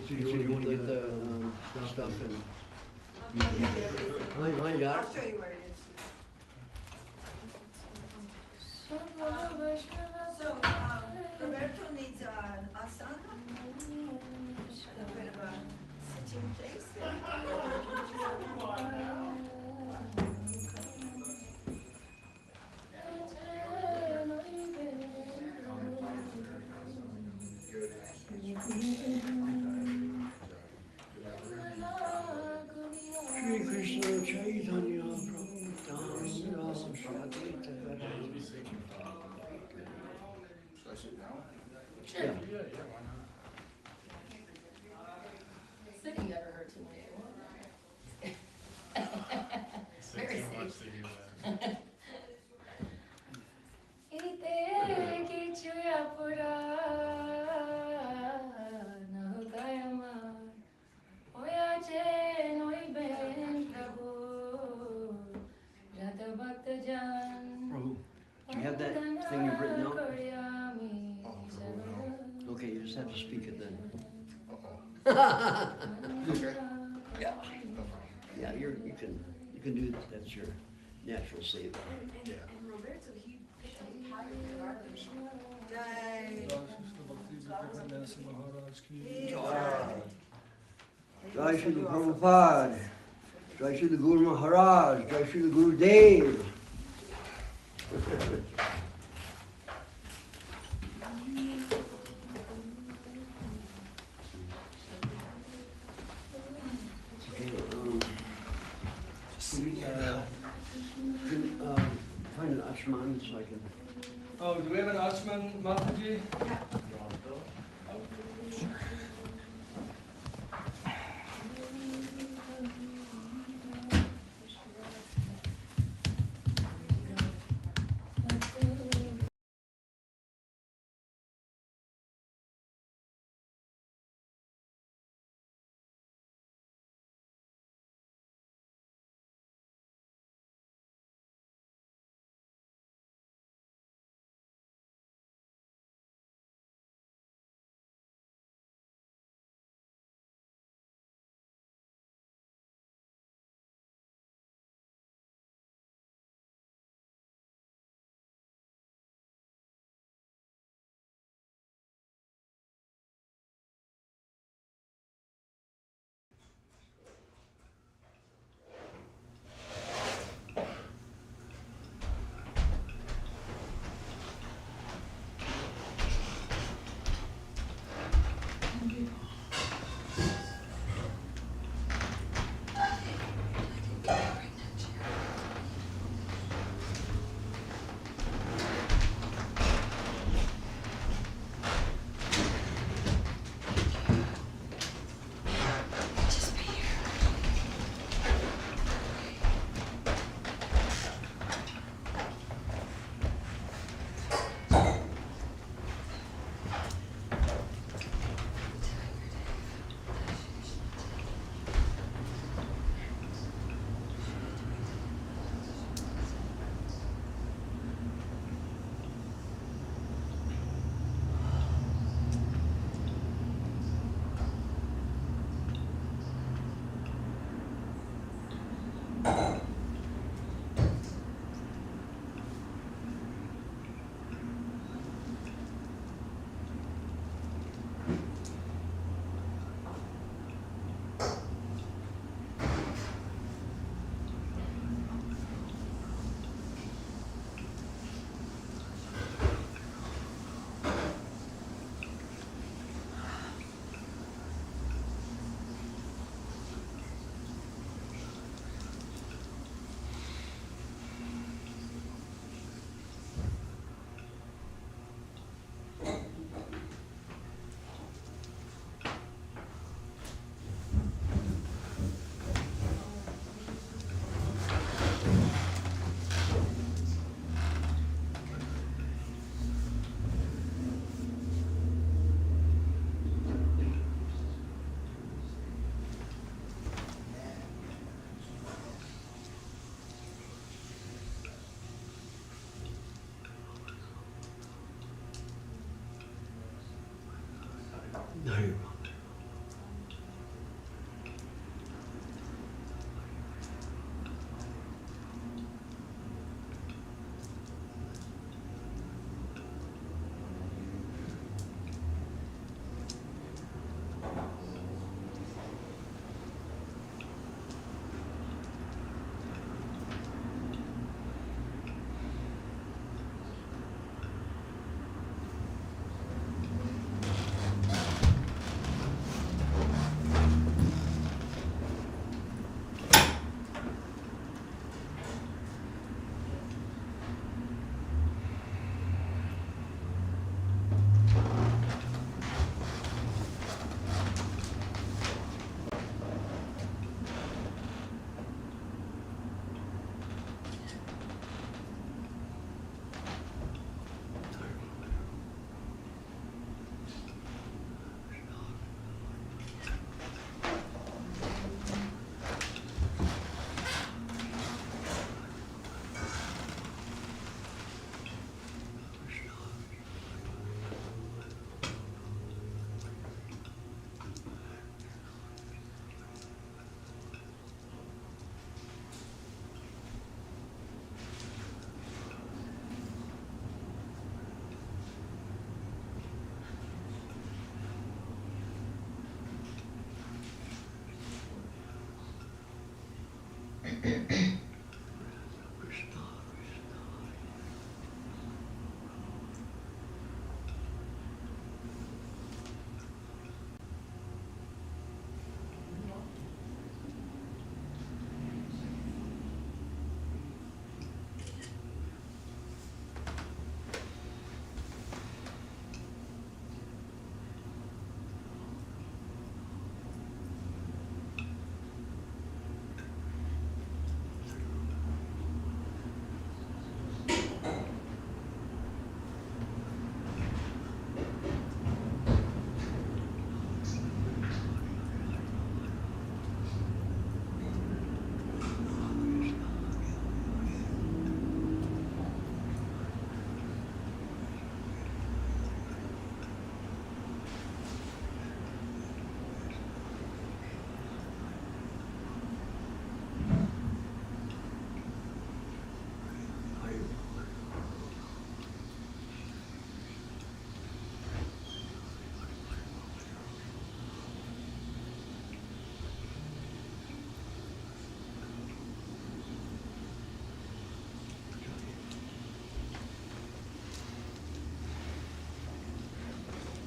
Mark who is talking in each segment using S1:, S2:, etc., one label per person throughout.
S1: You want to get the stuff and find out.
S2: I'll show you where it is. So, Roberto needs an asana, a bit of a sitting place.
S1: Shri Krishna Chaitanya Prabhupada Shadita.
S3: Should I sit down?
S1: Yeah.
S4: Sitting never hurts anybody. Very safe.
S1: Prabhu, do you have that thing you've written out? Okay, you just have to speak it then.
S3: Okay.
S1: Yeah.
S3: No problem.
S1: Yeah, you can do that. That's your natural save.
S3: Yeah.
S2: And Roberto, he hired the garbage. Jai.
S1: Jai Shri Prabhupada. Jai Shri Guru Maharaj. Jai Shri Gurudev. Okay, find an ashman so I can.
S5: Oh, do we have an Ashman, Mataji?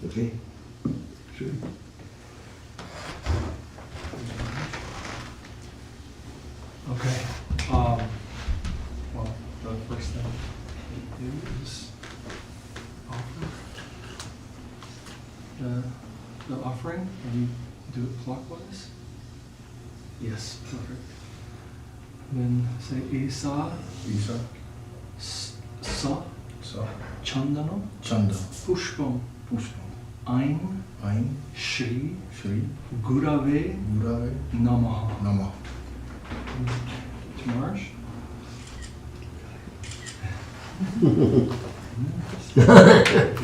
S1: Okay. Sure.
S5: Okay. Well, the first thing we do is offer the offering, and you do it clockwise. Yes, perfect. Then say Isa,
S3: Isa,
S5: Sa,
S3: Sa,
S5: Chandana,
S3: Chanda,
S5: Pushpam,
S3: Pushpam,
S5: Ain,
S3: Ain,
S5: Shri,
S3: Shri,
S5: Gurave,
S3: Gurave,
S5: Namaha.
S3: Nama.
S5: Marsh?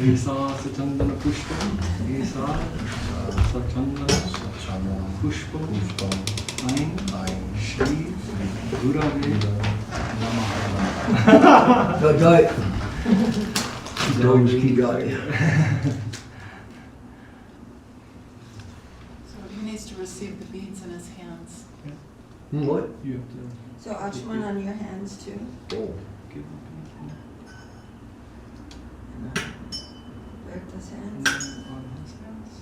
S5: Isa Sachandana Pushpam, Isa Sachandana
S3: Chanda,
S5: Pushpam,
S3: Pushpam,
S5: Ain,
S3: Ain,
S5: Shri, Gurave, Namaha.
S1: Go do it. Don't just keep going.
S6: So he needs to receive the beads in his hands.
S1: What?
S5: You have to
S2: So Achman on your hands too.
S1: Oh.
S5: give the
S2: Roberto's
S5: and
S2: hands.
S5: then on his hands.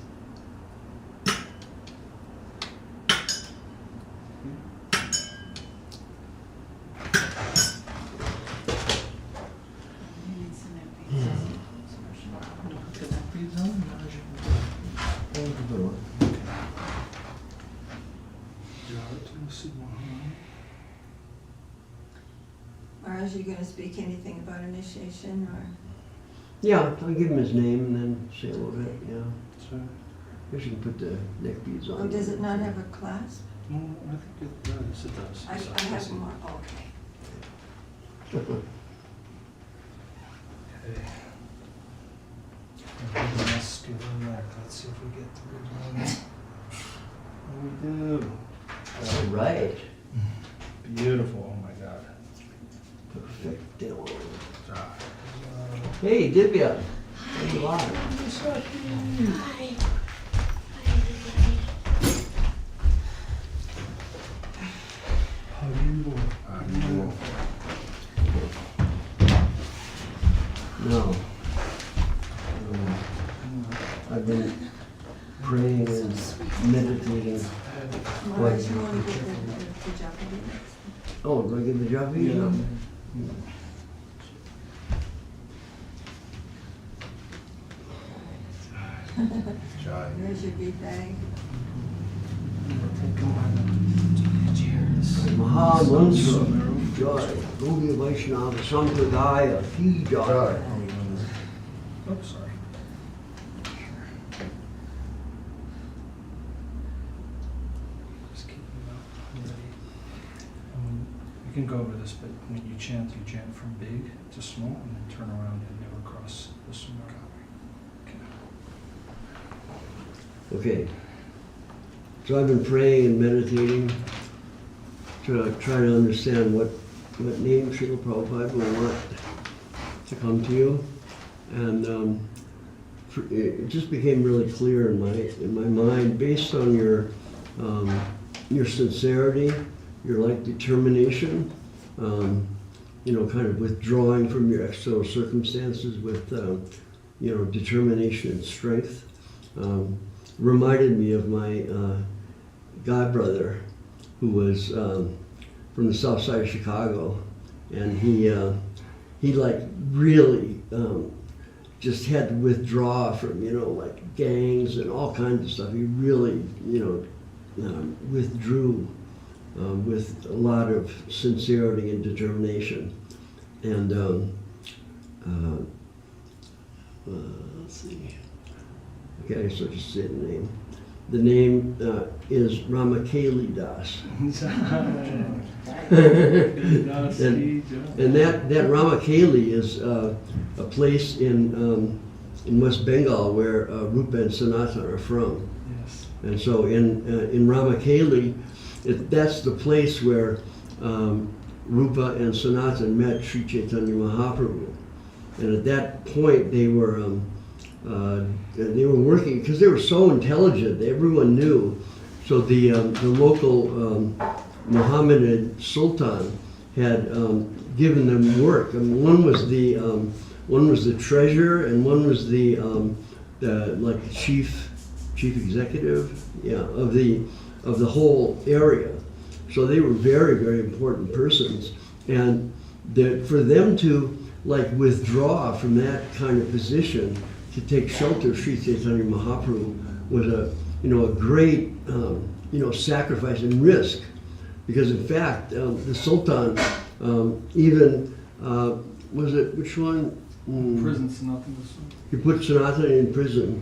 S6: He needs to know beads.
S2: Maharaj, you gonna speak anything about initiation or?
S1: Yeah, I'll give him his name and then say a little bit, yeah.
S5: Sure.
S1: Guess you can put the neck beads on.
S2: Oh, does it not have a clasp?
S5: No, I think it does. It does.
S2: I have more, okay.
S5: Okay. And the masculine necklace. Let's see if we get through one. Oh, we do.
S1: All right.
S5: Beautiful. Oh my God.
S1: Perfecto.
S5: Ah.
S1: Hey, Divya. Hey, Lana. No. I've been praying and meditating.
S6: Maharaja, you want to get the Japanese?
S1: Oh, do I get the Japanese
S5: Yeah.
S1: one?
S3: Jaya.
S6: There's your bead bag.
S5: Cheers.
S1: Maha Mantra, Jaya, Gaudiya Vaishnava Sampradaya, Ki Jaya.
S3: Jaya.
S5: Oops, sorry. Just keep them out. I'm ready. You can go over this, but when you chant from big to small, and then turn around and never cross the small.
S1: Okay. So I've been praying and meditating to try to understand what name Srila Prabhupada will want to come to you. And it just became really clear in my mind, based on your sincerity, your determination, kind of withdrawing from your external circumstances with determination and strength. Reminded me of my godbrother, who was from the south side of Chicago, and he really just had to withdraw from gangs and all kinds of stuff. He really withdrew with a lot of sincerity and determination. And let's see. Okay, so just say the name. The name is Ramakeli Das. and that Ramakeli is a place in West Bengal where Rupa and Sanatana are from.
S5: Yes.
S1: And so in Ramakeli, that's the place where Rupa and Sanatana met Sri Chaitanya Mahaprabhu. And at that point, they were working, because they were so intelligent, everyone knew. So the local Mohammedan Sultan had given them work. I mean, one was the treasurer, and one was the chief executive, of the whole area. So they were very, very important persons, and for them to withdraw from that kind of position to take shelter of Sri Chaitanya Mahaprabhu was a great sacrifice and risk, because in fact the Sultan even was it which one?
S5: Prison Sanatana.
S1: He put Sanatana in prison,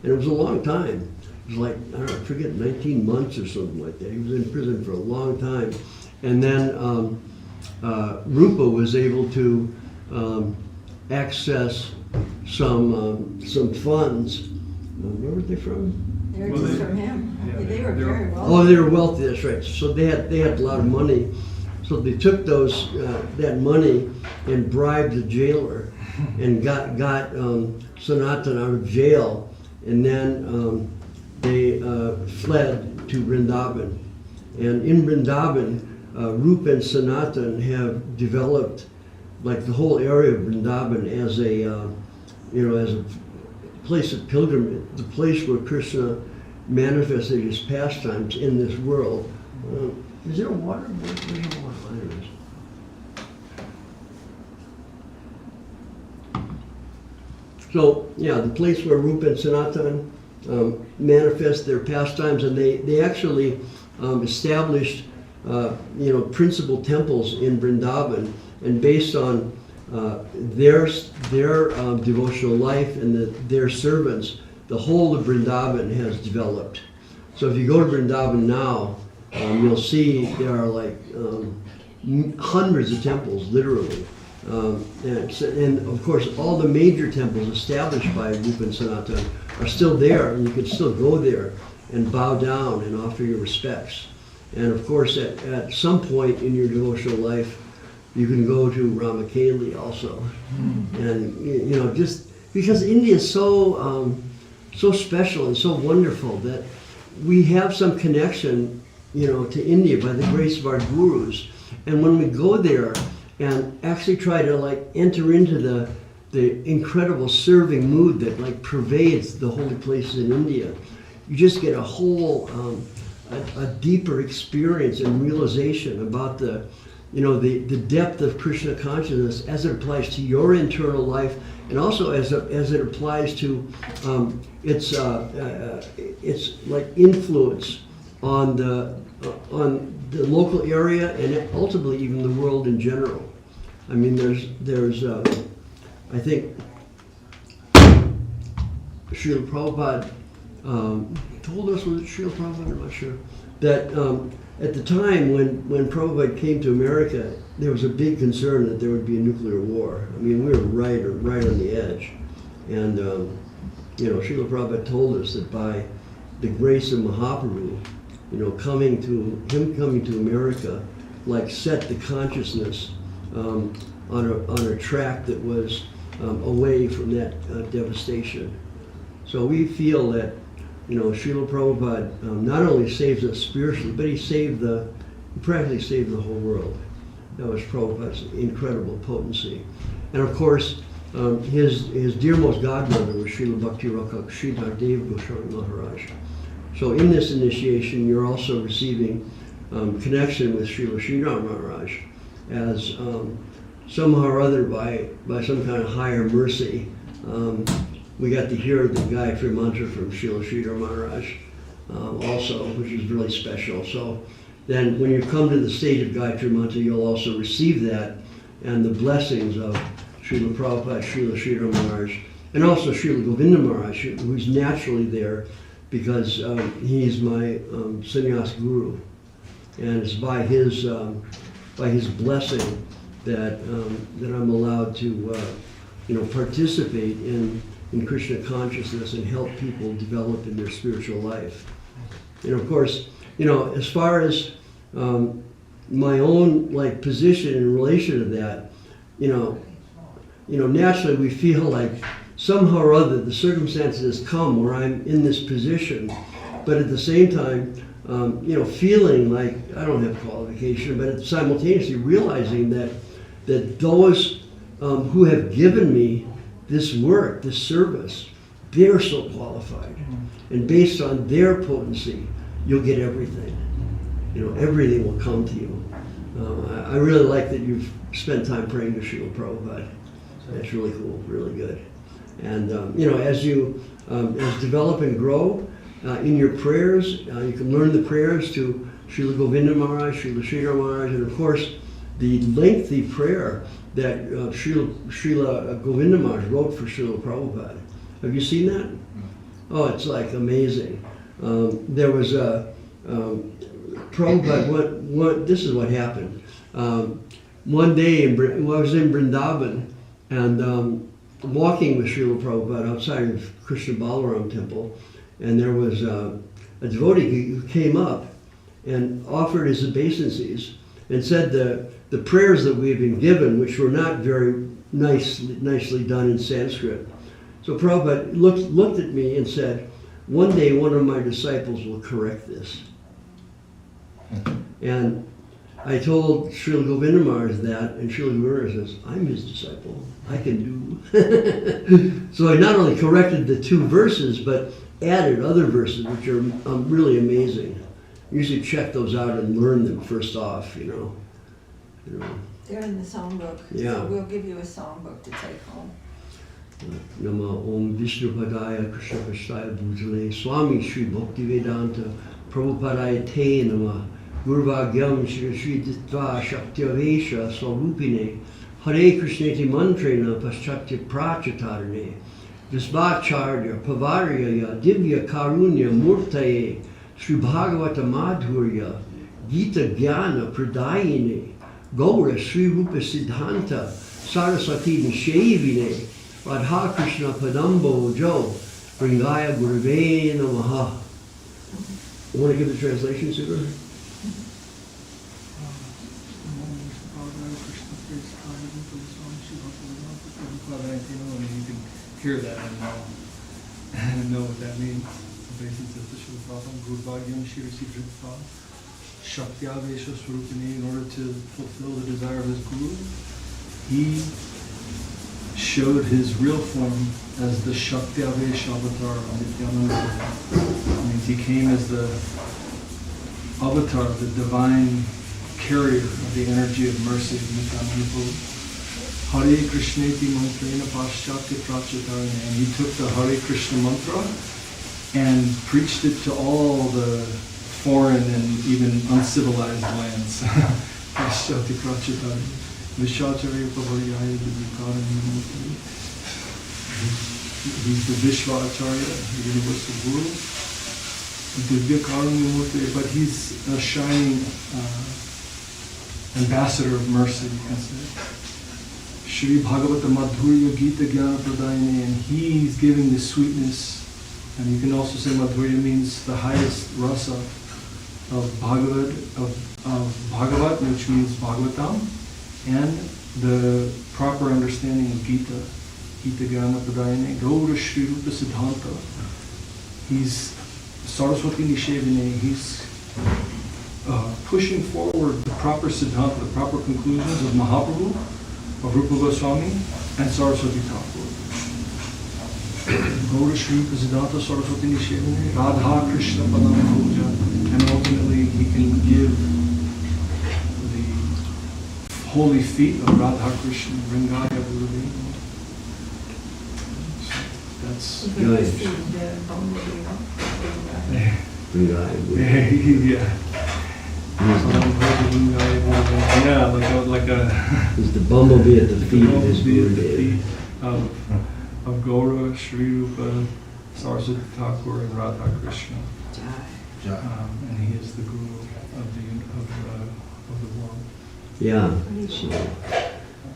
S1: and it was a long time. It was I forget, 19 months or something like that. He was in prison for a long time, and then Rupa was able to access some funds. Where were they from?
S6: They were just from him.
S5: Yeah,
S6: They were very wealthy.
S1: Oh, they were wealthy. That's right. So they had a lot of money. So they took that money and bribed the jailer, and got Sanatana out of jail, and then they fled to Vrindavan. And in Vrindavan, Rupa and Sanatana have developed the whole area of Vrindavan as a place of pilgrimage, the place where Krishna manifested his pastimes in this world. Is there water? Where's the water? There it is. So, the place where Rupa and Sanatana manifest their pastimes, and they actually established principal temples in Vrindavan, and based on their devotional life and their servants, the whole of Vrindavan has developed. So if you go to Vrindavan now, you'll see there are hundreds of temples, literally, And of course, all the major temples established by Rupa and Sanatana are still there, and you can still go there and bow down and offer your respects. And of course, at some point in your devotional life, you can go to Ramakeli also. And you know, just because India is so so special and so wonderful that we have some connection, you know, to India by the grace of our gurus. And when we go there and actually try to like enter into the incredible serving mood that like pervades the holy places in India, you just get a whole a deeper experience and realization about the, you know, the depth of Krishna consciousness as it applies to your internal life, and also as it applies to its like influence on the local area and ultimately even the world in general. I mean, there's I think Srila Prabhupada told us, was it Srila Prabhupada? I'm not sure. That at the time when Prabhupada came to America, there was a big concern that there would be a nuclear war. I mean, we were right on the edge. And, you know, Srila Prabhupada told us that by the grace of Mahaprabhu, you know, coming to America, like set the consciousness on a track that was away from that devastation. So we feel that, you know, Srila Prabhupada not only saves us spiritually, but he practically saved the whole world. That was Prabhupada's incredible potency. And of course, his dearmost godmother was Srila Bhakti Rakha Sridhar Dev Goswami Maharaj. So in this initiation, you're also receiving connection with Srila Sridhar Maharaj as somehow or other by some kind of higher mercy. We got to hear the Gayatri Mantra from Srila Sridhar Maharaj also, which is really special. So then when you come to the state of Gayatri Mantra, you'll also receive that and the blessings of Srila Prabhupada, Srila Sridhar Maharaj, and also Srila Govinda Maharaj, who's naturally there because he's my sannyas guru. And it's by his blessing that I'm allowed to you know, participate in Krishna consciousness and help people develop in their spiritual life. And of course, you know, as far as my own like position in relation to that, you know, naturally we feel like somehow or other the circumstances come where I'm in this position, but at the same time, you know, feeling like I don't have qualification, but simultaneously realizing that those who have given me this work, this service, they're so qualified. And based on their potency, you'll get everything. You know, everything will come to you. I really like that you've spent time praying to Srila Prabhupada. That's really cool, really good. And, you know, as you develop and grow in your prayers, you can learn the prayers to Srila Govinda Maharaj, Srila Sridhar Maharaj, and of course, the lengthy prayer that Srila Govinda Maharaj wrote for Srila Prabhupada. Have you seen that? Oh, it's like amazing. There was a Prabhupada. This is what happened. One day, I was in Vrindavan and walking with Srila Prabhupada outside of Krishna Balaram temple, and there was a devotee who came up and offered his obeisances and said the prayers that we had been given, which were not very nicely done in Sanskrit. So Prabhupada looked at me and said, one day one of my disciples will correct this. And I told Srila Govinda Maharaj that, and Srila Govinda Maharaj says, I'm his disciple, I can do. So I not only corrected the 2 verses, but added other verses, which are really amazing. Usually check those out and learn them first off, you know.
S6: They're in the songbook.
S1: Yeah.
S6: So we'll give you a songbook to take home.
S1: Nama Om Vishnupadaya Krishna Prasthaya Bhutale Swami Sri Bhakti Vedanta Prabhupadaya Te Nama Gurvagyam Shri Shri Dittva Shaktiyavesha Swarupine Hare Krishneti Mantrena Paschatya Prachatarane Visvacharya Pavarya Divya Karunya Murtaye Sri Bhagavata Madhurya Gita Jnana Pradayine Gaura Sri Rupa Siddhanta Saraswati Nishevine Radha Krishna Padambo Jo Ringaya Gurave Namaha. You want to give the translation, Sudha?
S5: You can hear that and know what that means. Basically, says the Srila Prabhupada, Guru Bhagyam Shri Siddhritva, Shaktya-vesha Swarupini, in order to fulfill the desire of his Guru, he showed his real form as the Shaktya-vesha avatar of Nityananda. That means he came as the avatar, the divine carrier of the energy of mercy of Nityananda. Hare Krishneti mantrena paschatya prachatarane, and he took the Hare Krishna mantra and preached it to all the foreign and even uncivilized lands. Paschatya prachatarane, Vishacharya pavariyaya vidhikarani. He's the Vishva Acharya, the universal guru, Divyakarani Murti, but he's a shining ambassador of mercy, you can say. Shri Bhagavata Madhurya Gita Jnana Pradayane, and he's giving the sweetness, and you can also say Madhurya means the highest rasa of Bhagavat, which means Bhagavatam, and the proper understanding of Gita, Gita Jnana Pradayane, Gaura Shri Rupa Siddhanta. He's Saraswati Nishevine, he's pushing forward the proper Siddhanta, the proper conclusions of Mahaprabhu, of Rupa Goswami, and Saraswati Thakur. Gaura Shri Rupa Siddhanta Saraswati Nishevine, Radha Krishna Padam Puja, and ultimately he can give the holy feet of Radha Krishna, Ringaya Gurave. That's
S1: Nice.
S5: yeah. Yeah, like a
S1: He's the bumblebee at the feet of his
S5: bumblebee at the
S1: Gurudev.
S5: feet of Gaura, Sri Rupa, Saraswati Thakur, and Radha Krishna. And he is the guru of the world.
S1: Yeah. So,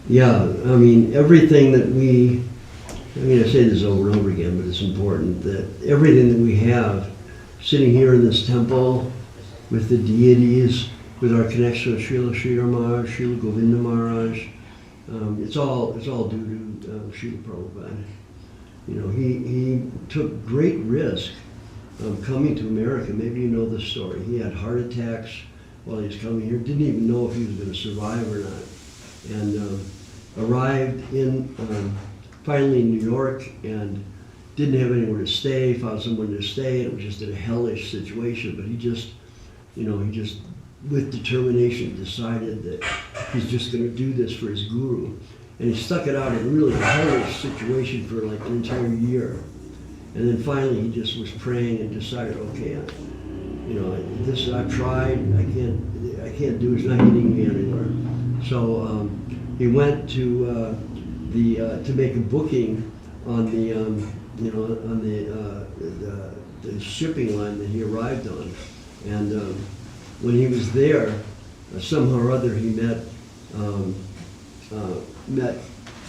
S1: yeah, I mean, everything that I say this over and over again, but it's important that everything that we have sitting here in this temple with the deities, with our connection with Srila Sridhar Maharaj, Srila Govinda Maharaj, it's all due to Srila Prabhupada. You know, he took great risk coming to America. Maybe you know the story. He had heart attacks while he was coming here. Didn't even know if he was going to survive or not. And arrived in finally in New York and didn't have anywhere to stay. Found someone to stay. It was just in a hellish situation. But he just with determination decided that he's just going to do this for his guru. And he stuck it out in a really hellish situation for like an entire year. And then finally he just was praying and decided, okay, this I've tried, I can't do it, it's not getting me anywhere. So he went to to make a booking on the shipping line that he arrived on. And when he was there, somehow or other he met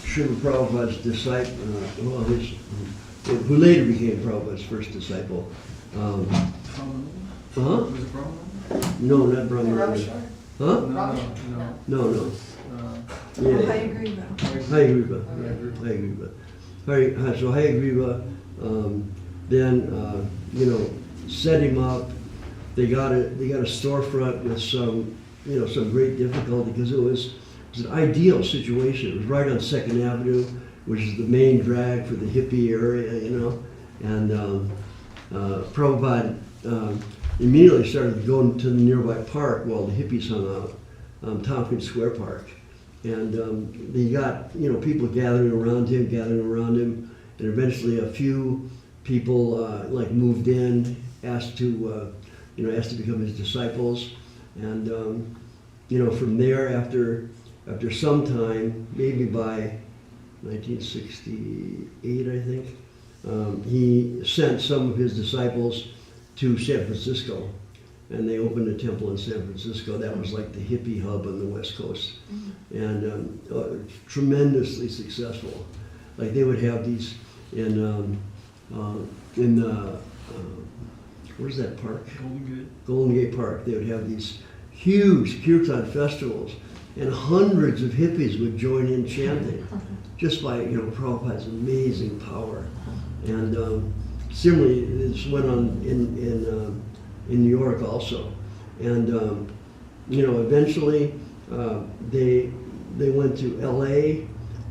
S1: Srila Prabhupada's disciple, who later became Prabhupada's first disciple. Huh?
S5: Was it Brahman?
S1: No, not Brahman. Huh? No. Yeah. Hayagriva. So Hayagriva then set him up. They got a storefront with some great difficulty because it was an ideal situation. It was right on 2nd Avenue, which is the main drag for the hippie area, And Prabhupada immediately started going to the nearby park while the hippies hung out, Tompkins Square Park. And they got, people gathering around him, and eventually a few people moved in, asked to become his disciples. And from there, after some time, maybe by 1968, I think, he sent some of his disciples to San Francisco. and they opened a temple in San Francisco. That was like the hippie hub on the West Coast, and tremendously successful. Like they would have these in where's that park?
S5: Golden Gate.
S1: Golden Gate Park. They would have these huge kirtan festivals, and hundreds of hippies would join in chanting, just by Prabhupada's amazing power. And similarly, this went on in New York also, and eventually they went to L.A.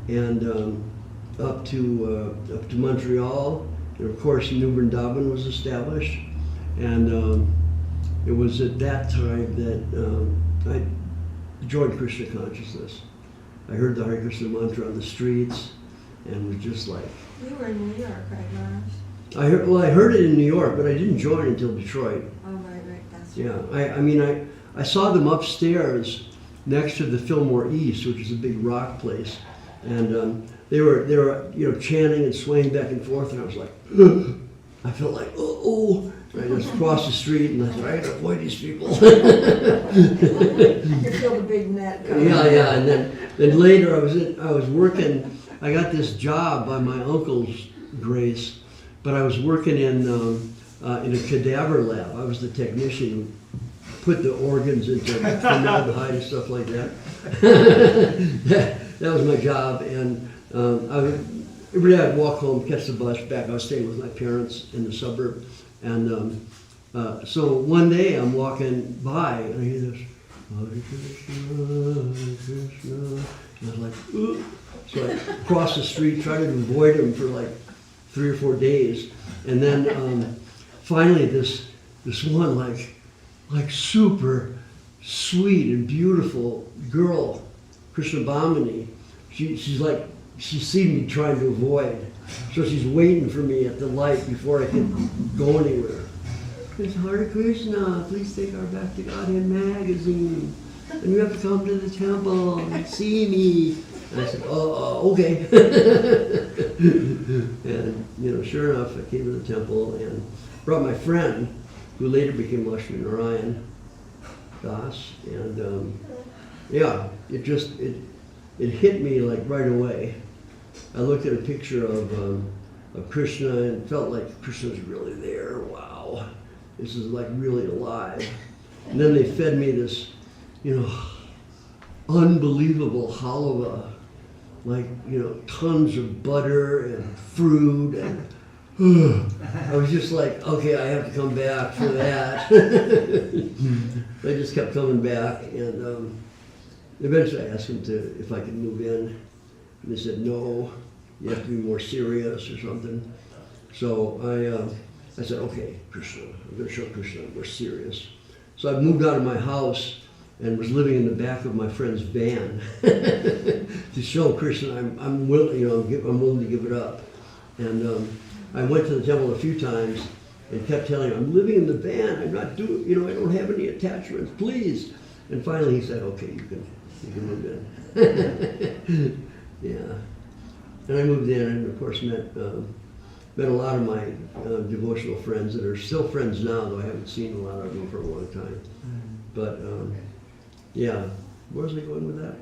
S1: and up to Montreal, and of course New Vrindavan was established, and it was at that time that I joined Krishna consciousness. I heard the Hare Krishna mantra on the streets, and was just like.
S6: You were in New York, right, Maharaj?
S1: I heard it in New York, but I didn't join until Detroit.
S6: Oh, right, that's
S1: Yeah, I saw them upstairs next to the Fillmore East, which is a big rock place, and they were chanting and swaying back and forth, and I was like, I felt like oh. I just crossed the street, and I said, I gotta avoid these people.
S6: You feel the big net coming.
S1: Yeah, and then later I was working. I got this job by my uncle's grace, but I was working in a cadaver lab. I was the technician who put the organs into formaldehyde and stuff like that. That was my job, and every day I'd walk home, catch the bus back. I was staying with my parents in the suburb. And so one day I'm walking by and I hear this, Hare Krishna, and I was like, ooh. So I crossed the street, tried to avoid him for like 3 or 4 days. And then finally this one like super sweet and beautiful girl, Krishna Bhamini, she's seen me trying to avoid. So she's waiting for me at the light before I can go anywhere. It's Hare Krishna, please take our Back to Godhead magazine. And you have to come to the temple and see me. And I said, okay. And sure enough, I came to the temple and brought my friend, who later became Lakshmi Narayan Das. And it hit me like right away. I looked at a picture of Krishna and felt like Krishna was really there. Wow, this is like really alive. And then they fed me this, unbelievable halwa, like tons of butter and fruit, and I was just like, okay, I have to come back for that. I just kept coming back, and eventually I asked them if I could move in. And they said, no, you have to be more serious or something. So I said, okay, Krishna, I'm going to show Krishna I'm more serious. So I moved out of my house and was living in the back of my friend's van to show Krishna I'm willing, I'm willing to give it up. And I went to the temple a few times and kept telling him, I'm living in the van, I'm not doing, I don't have any attachments, please. And finally he said, okay, you can move in. Yeah, and I moved in, and of course met a lot of my devotional friends that are still friends now, though I haven't seen a lot of them for a long time. But where was I going with that?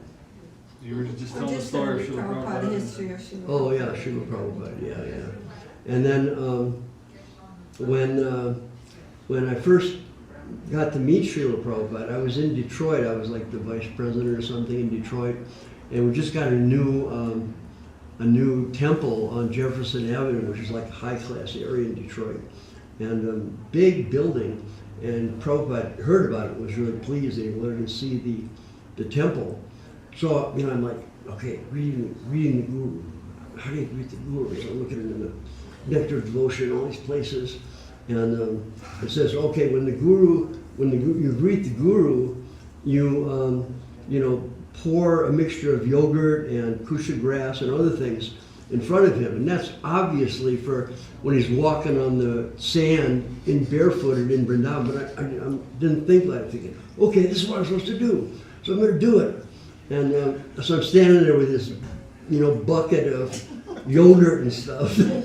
S5: You were just telling the story of Srila Prabhupada.
S6: History of Srila
S1: Oh yeah, Srila Prabhupada. Yeah. And then when I first got to meet Srila Prabhupada, I was in Detroit. I was like the vice president or something in Detroit. And we just got a new temple on Jefferson Avenue, which is like a high-class area in Detroit, and a big building. And Prabhupada heard about it, was really pleased. They wanted to see the temple. So I'm like, okay, reading the Guru. How do you greet the Guru? So I'm looking into the Nectar of Devotion, all these places, and it says, okay, when you greet the Guru, you pour a mixture of yogurt and kusha grass and other things in front of him. And that's obviously for when he's walking on the sand barefooted in Vrindavan. But I didn't think like thinking, okay, this is what I'm supposed to do. So I'm going to do it. And so I'm standing there with this, bucket of yogurt and stuff. And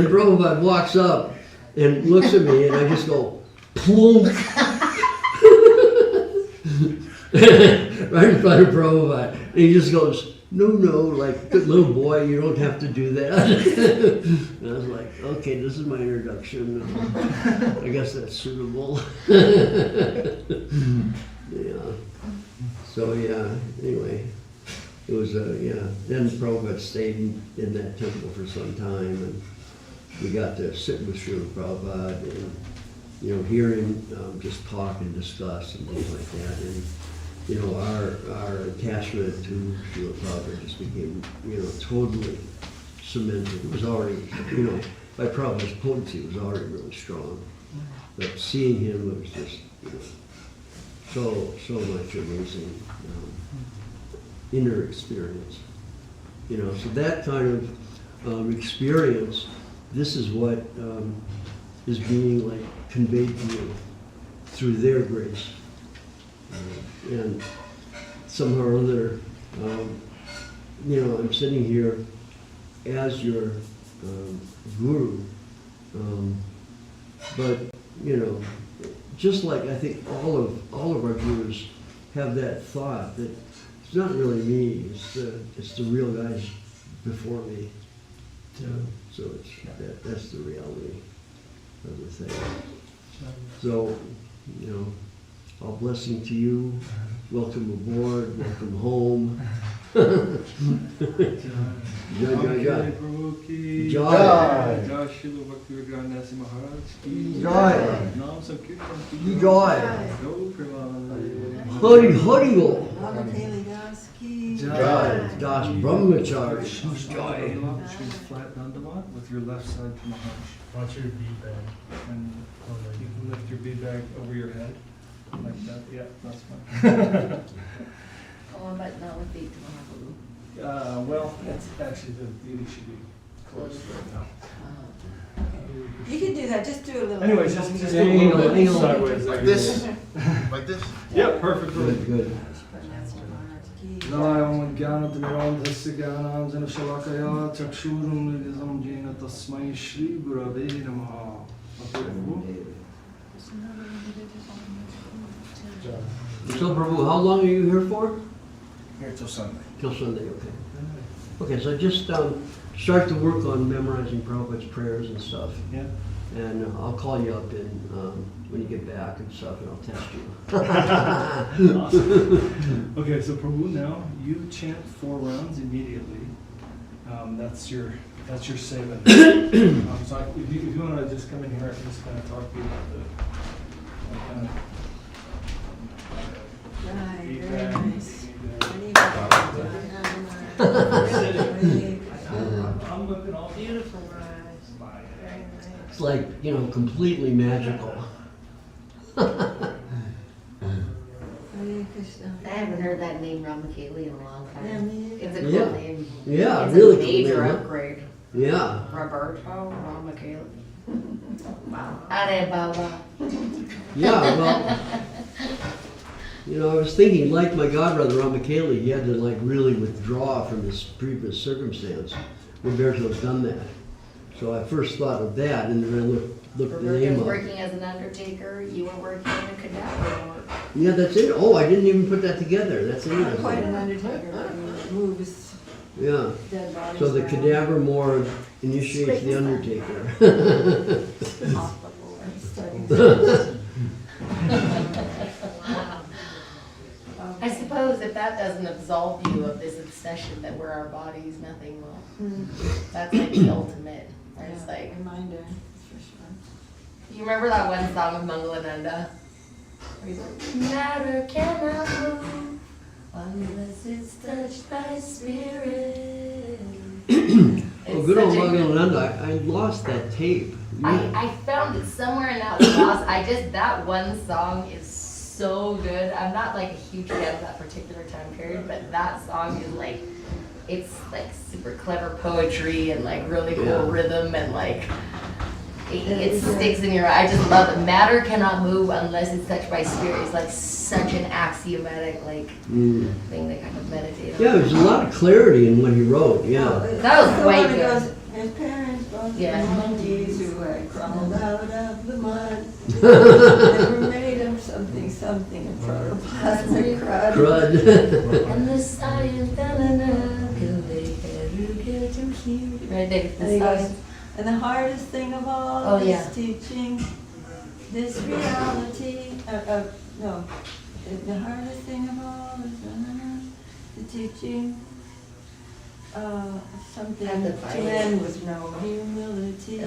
S1: Prabhupada walks up and looks at me, and I just go, plunk. Right in front of Prabhupada. And he just goes, no, like, good little boy, you don't have to do that. And I was like, okay, this is my introduction. I guess that's suitable. Yeah. So, yeah, anyway, it was, then Prabhupada stayed in that temple for some time, and we got to sit with Srila Prabhupada and, hear him just talk and discuss and things like that. And, our attachment to Srila Prabhupada just became, totally cemented. It was already, by Prabhupada's potency, it was already really strong. But seeing him, it was just, so much amazing inner experience. So that kind of experience, this is what is being like conveyed to you through their grace. And somehow or other, I'm sitting here as your guru, but just like I think all of our gurus have that thought that it's not really me, it's the real guys before me. So that's the reality of the thing. So, all blessing to you. Welcome aboard. Welcome home. Jaya, Jaya, Jaya. Jaya.
S5: Jaya Srila Bhaktivedanta Maharaj ki
S1: Jaya.
S5: Naam Sankirtan ki
S1: Jaya.
S5: Go Premanande.
S1: Hari Hari Bo.
S6: Ramakeli Das ki.
S1: Jaya. Das Brahmachari.
S5: Jaya. Which means flat Dandavat with your left side to Maharaj.
S7: Watch your bead bag.
S5: And you can lift your bead bag over your head. Like that, yeah, that's fine.
S4: Oh, but not with feet to Mahaprabhu.
S5: Well, it's actually the beauty should be close right now.
S6: You can do that, just do a little.
S5: Anyways, just do a
S1: Angle,
S5: little bit
S1: angle.
S5: sideways.
S3: Like this? Like this?
S5: Yeah, perfect.
S1: Good, good.
S5: Narayan Jnanatmirandhasya Jnananjana Shalakaya Chakshurum Nidham Jena Tasmai Shri Gurave Namaha.
S1: So, Prabhu, how long are you here for?
S3: Here till Sunday.
S1: Till Sunday, okay. Okay, so just start to work on memorizing Prabhupada's prayers and stuff.
S5: Yeah.
S1: And I'll call you up when you get back and stuff, and I'll test you.
S5: Awesome. Okay, so Prabhu, now you chant 4 rounds immediately. That's your seva. So if you want to just come in here, I can just kind of talk to you about the
S6: Right,
S5: feedback.
S6: very nice.
S5: I'm looking all
S6: Beautiful rise. Very nice.
S1: It's like, completely magical.
S6: Hare Krishna.
S4: I haven't heard that name Ramakeli in a long
S6: Yeah,
S4: time.
S6: me either.
S4: It's a cool
S1: Yeah.
S4: name.
S1: Yeah,
S4: It's
S1: really
S4: a
S1: cool
S4: major
S1: name, huh?
S4: upgrade.
S1: Yeah.
S4: Roberto Ramakeli. Wow. Hare Baba.
S1: Yeah, well, I was thinking, like my godbrother Ramakeli, he had to really withdraw from his previous circumstance. Roberto's done that. So I first thought of that, and then I looked the
S4: Roberto
S1: name
S4: was
S1: up.
S4: working as an undertaker. You were working in a cadaver work.
S1: Yeah, that's it. Oh, I didn't even put that together. That's
S6: Not quite an
S1: interesting.
S6: undertaker, but he moves
S1: Yeah.
S6: dead bodies.
S1: So the
S6: around.
S1: cadaver morgue initiates the undertaker.
S4: I suppose if that doesn't absolve you of this obsession that we're our bodies, nothing will. That's like the ultimate. Where it's like,
S6: Reminder, for sure.
S4: you remember that one song of Mangalananda? Where he's like, matter cannot move unless it's touched by spirit.
S1: Oh, good old Maharaja. I lost that tape.
S4: I found it somewhere and that was lost. That one song is so good. I'm not like a huge fan of that particular time period, but that song is it's super clever poetry and really cool
S1: Yeah.
S4: rhythm and it sticks in your eye. I just love it. Matter cannot move unless it's touched by spirit. It's such an axiomatic thing to kind of meditate on.
S1: Yeah, there's a lot of clarity in what he wrote. Yeah.
S4: That was
S6: the
S4: way
S6: one that
S4: good.
S6: goes, his parents both
S4: Yeah.
S6: were monkeys who had crawled out of the mud. Never made him something, something, a protoplasmic crud.
S1: Crud.
S4: And the science, right there,
S6: And
S4: the
S6: he goes,
S4: science.
S6: and the hardest thing of all
S4: Oh,
S6: is
S4: yeah.
S6: teaching this reality. No, the hardest thing of all is the teaching something
S4: And the
S6: to
S4: fight.
S6: end with no humility.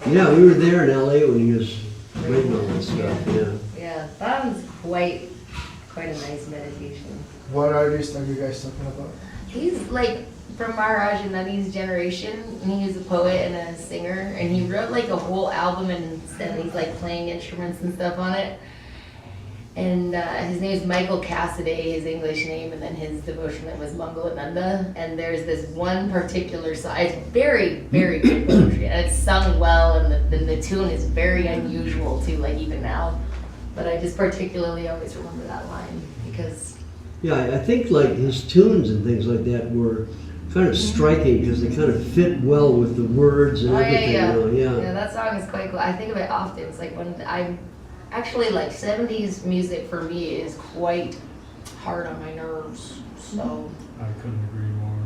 S1: Yeah, we were there in LA when he was writing all this stuff, yeah.
S4: Yeah, that was quite a nice meditation.
S3: What artist are you guys talking about?
S4: He's like from Maharaja and Nani's generation, and he was a poet and a singer, and he wrote like a whole album and then he's like playing instruments and stuff on it. And his name is Michael Cassidy, his English name, and then his devotion name was Mangalananda. And there's this one particular song, it's very, very good poetry, and it's sung well, and the tune is very unusual too, like even now. But I just particularly always remember that line because
S1: Yeah, I think like his tunes and things like that were kind of striking because they kind of fit well with the words and everything.
S4: Yeah, that song is quite cool. I think of it often. It's like when I'm actually like 70s music for me is quite hard on my nerves. So
S5: I couldn't agree more.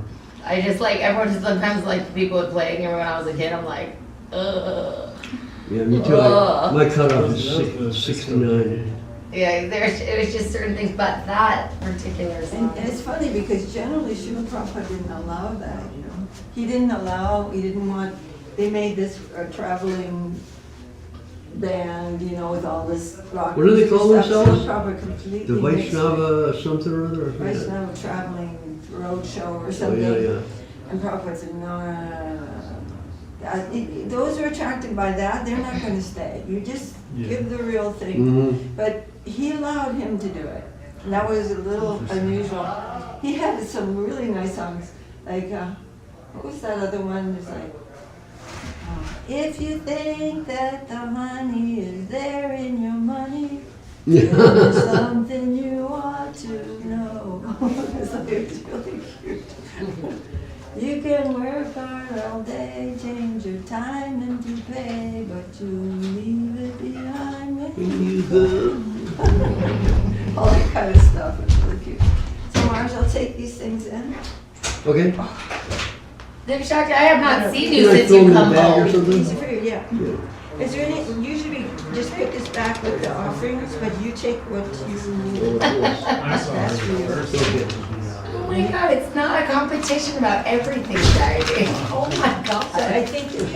S4: I just like everyone just sometimes like people would play it. And when I was a kid, I'm like, ugh.
S1: Yeah, me too. My cutoff is 69.
S4: Yeah, it was just certain things, but that particular song.
S6: And it's funny because generally Srila Prabhupada didn't allow that, you know. He didn't want, they made this traveling band, you know, with all this rock.
S1: What do they call
S6: stuff.
S1: themselves?
S6: Srila Prabhupada completely
S1: The
S6: mixed it.
S1: Vaishnava something or other? I forget.
S6: Vaishnava traveling roadshow or
S1: Oh,
S6: something.
S1: yeah.
S6: And Prabhupada said, no. Those who are attracted by that, they're not going to stay. You just give the real thing.
S1: Mm-hmm.
S6: But he allowed him to do it. And that was a little unusual. He had some really nice songs. Like, what was that other one? It's like, if you think that the honey is there in your money, there's something you ought to know. It's like, it's really cute. You can work hard all day, change your time into pay, but you leave it behind when you go. All that kind of stuff, it's really cute. So Marge, I'll take these things in.
S1: Okay.
S4: Shakti, I have not seen you
S1: Can I
S4: since
S1: throw
S4: you
S1: them in
S4: come
S1: the bag or
S4: home.
S6: These are
S1: something?
S6: for you, yeah. Is there any, usually we just put this back with the offerings, but you take what you, that's for you.
S1: Okay.
S4: Oh my God, it's not a competition about everything, Saturday. Oh my
S6: So
S4: God.
S6: I think that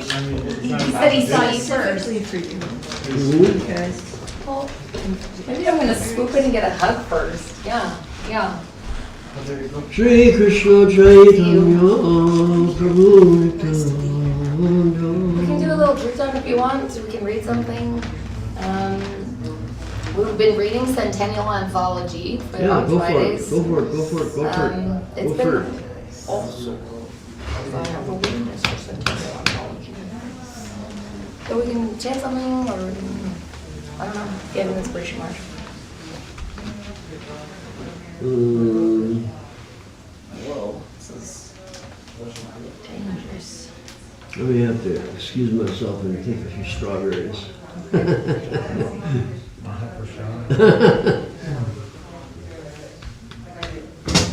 S4: He said he saw you first.
S6: specifically for you,
S1: Mhm.
S6: because
S4: Well, maybe I'm gonna swoop in and get a hug first. Yeah, yeah.
S1: Shri Krishna Chaitanya Prabhu Nityananda.
S4: We can do a little group talk if you want, so we can read something. We've been reading Centennial Anthology for
S1: Yeah,
S4: on
S1: go for it,
S4: Fridays.
S1: go for it, go for it, go for it.
S4: It's
S1: Go
S4: been
S1: for it.
S4: awesome. I have a weakness for Centennial Anthology. So we can chant something, or we can, I don't know, get an inspiration march. Whoa, this is dangerous.
S1: I may have to excuse myself and take a few strawberries.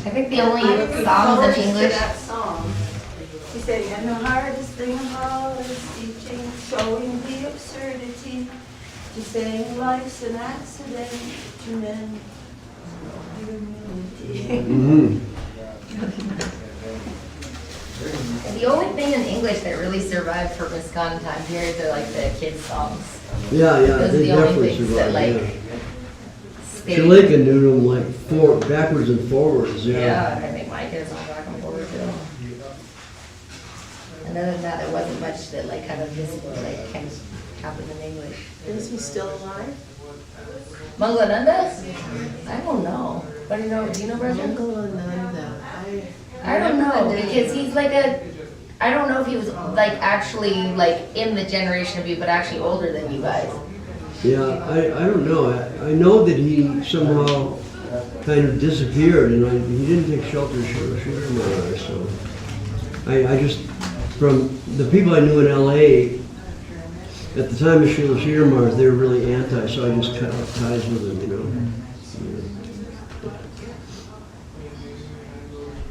S4: I think the only songs in English.
S6: that song. He said, and the hardest thing of all is teaching, showing the absurdity, to saying life's an accident to men. Humility.
S1: Mhm.
S4: The only thing in English that really survived for ISKCON time periods are like the kids' songs.
S1: Yeah,
S4: Those are
S1: they
S4: the only
S1: definitely
S4: things that
S1: survived,
S4: like
S1: yeah.
S4: stayed.
S1: Shalika knew them like backwards and forwards,
S4: Yeah,
S1: yeah.
S4: and I think my kids on back and forward too. And other than that, there wasn't much that like kind of just like kind of happened in English.
S6: Is he still alive?
S4: Mangalananda? I don't know. But do you know Brother?
S6: Mangalananda.
S4: I don't know, because he's like I don't know if he was like actually like in the generation of you, but actually older than you guys.
S1: Yeah, I don't know. I know that he somehow kind of disappeared and he didn't take shelter so I just, from the people I knew in LA, at the time of Srila Sridhar Maharaj, they were really anti, so I just cut off ties with them, you know.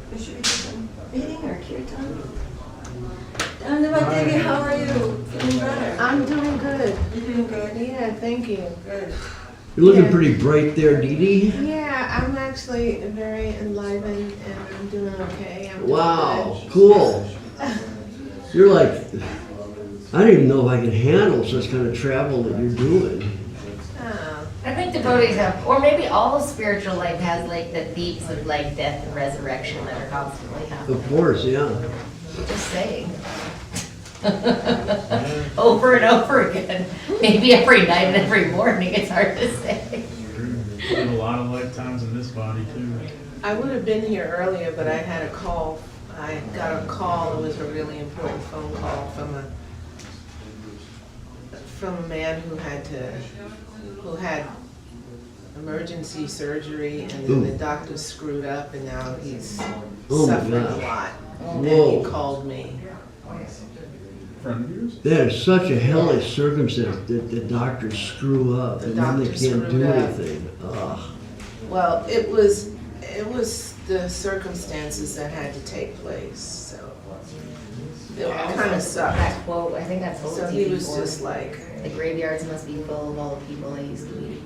S6: There should be some reading or kirtan. Dandavat Devi, how are you? Feeling better?
S7: I'm doing good.
S6: You're doing good?
S7: Yeah, thank you.
S6: Good.
S1: You're looking
S7: Yeah.
S1: pretty bright there, Dee Dee.
S7: Yeah, I'm actually very enlivened and I'm doing okay. I'm doing
S1: Wow,
S7: good.
S1: cool. You're like, I don't even know if I can handle such kind of travel that you're doing.
S7: Oh,
S4: I think devotees have, or maybe all of spiritual life has like the themes of like death and resurrection that are constantly happening.
S1: Of course, yeah.
S4: Just saying. Over and over again. Maybe every night and every morning. It's hard to say.
S8: Live a lot of lifetimes in this body too.
S7: I would have been here earlier, but I had a call. I got a call. It was a really important phone call from a man who had emergency surgery, and then the doctor screwed up, and now he's
S1: Oh my
S7: suffering a
S1: gosh.
S7: lot. And
S1: Whoa.
S7: he called me.
S8: Friend of yours?
S1: That is such a hellish circumstance that the doctors screw up
S7: The
S1: and then they
S7: doctors
S1: can't do
S7: screwed up.
S1: anything. Ugh.
S7: Well, it was the circumstances that had to take place, so it kind of sucked.
S4: That quote, I think that's
S7: So
S4: told
S7: he
S4: you
S7: was
S4: before.
S7: just like,
S4: The graveyards must be full of all the people I used to meet.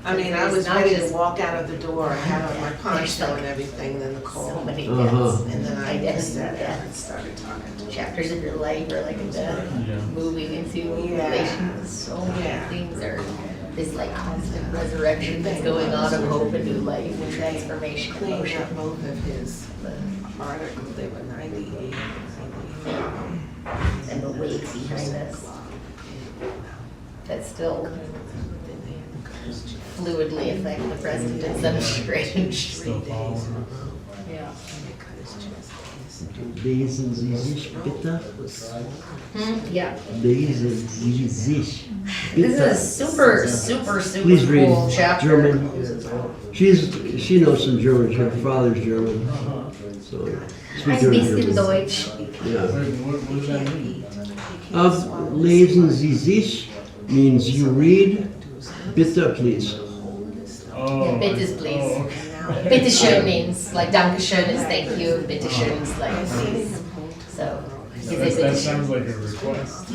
S7: I mean, I
S4: It's
S7: was
S4: not
S7: ready to
S4: just-
S7: walk out of the door. I had on my
S4: There's
S7: poncho
S4: like
S7: and everything, then the
S4: So
S7: call.
S4: many
S1: Uh-huh.
S4: deaths.
S7: And then I
S4: Identity
S7: just sat down and
S4: deaths.
S7: started talking to him.
S4: Chapters of your life are like
S8: Yeah.
S4: moving into
S7: Yeah.
S4: relations. So many
S7: Yeah.
S4: things are this like constant resurrection that's going on of hope and new life and transformation.
S7: Cleaned
S4: Emotion.
S7: up both of his articles. They were 98
S4: And the weight behind us that still fluidly affect the present in some strange.
S8: Still following.
S4: Yeah.
S1: Lesen Sie sich bitte.
S4: Yeah.
S1: Lesen Sie sich
S4: This is a
S1: bitte.
S4: super, super, super
S1: Please read
S4: cool chapter.
S1: German. She knows some German. Her father's German. So speak
S4: Ein
S1: to her
S4: bisschen
S1: German.
S4: Deutsch.
S1: Yeah.
S8: What does that mean?
S1: Lesen Sie sich means you read. Bitte, please.
S8: Oh.
S4: Bitte, please.
S8: Oh, okay.
S4: Bitte schön means like Dankeschön is thank you. Bitte schön is like please. So.
S8: That sounds like a request.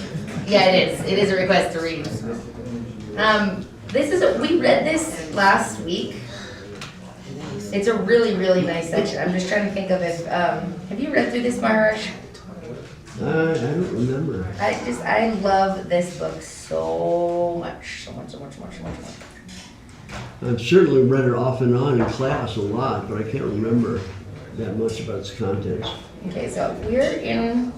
S4: Yeah, it is. It is a request to read. We read this last week. It's a really, really nice section. I'm just trying to think of if, have you read through this, Maharaja?
S1: I don't remember.
S4: I love this book so much. So much.
S1: I've certainly read it off and on in class a lot, but I can't remember that much about its contents.
S4: Okay, so we're in.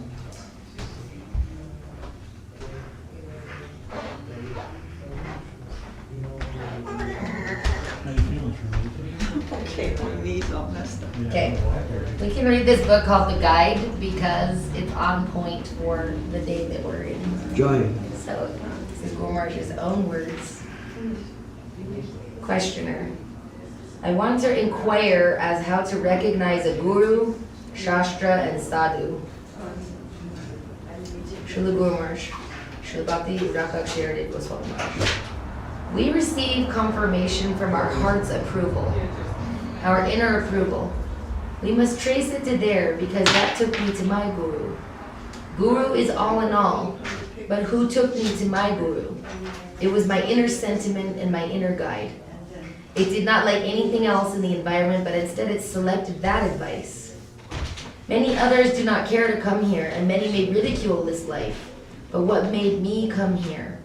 S8: How you feeling, Srila?
S6: Okay, my knee's all messed up.
S4: Okay. We can read this book called The Guide because it's on point for the day that we're in.
S1: Jaya.
S4: So this is Guru Maharaj's own words. Questioner. I want to inquire as how to recognize a guru, shastra, and sadhu. Srila Guru Maharaj, Srila Bhakti Rakshakshirade Goswami Maharaj. We receive confirmation from our heart's approval, our inner approval. We must trace it to there because that took me to my guru. Guru is all in all, but who took me to my guru? It was my inner sentiment and my inner guide. It did not like anything else in the environment, but instead it selected that advice. Many others do not care to come here, and many may ridicule this life. But what made me come here?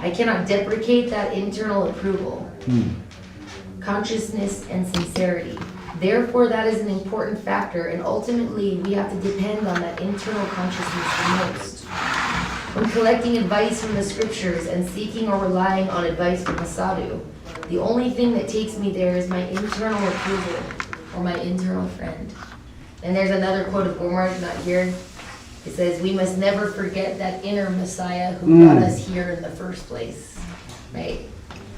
S4: I cannot deprecate that internal approval, consciousness, and sincerity. Therefore, that is an important factor, and ultimately, we have to depend on that internal consciousness the most. When collecting advice from the scriptures and seeking or relying on advice from a sadhu, the only thing that takes me there is my internal approval or my internal friend. And there's another quote of Guru Maharaj, not here. It says, we must never forget that inner Messiah who brought us here in the first place. Right?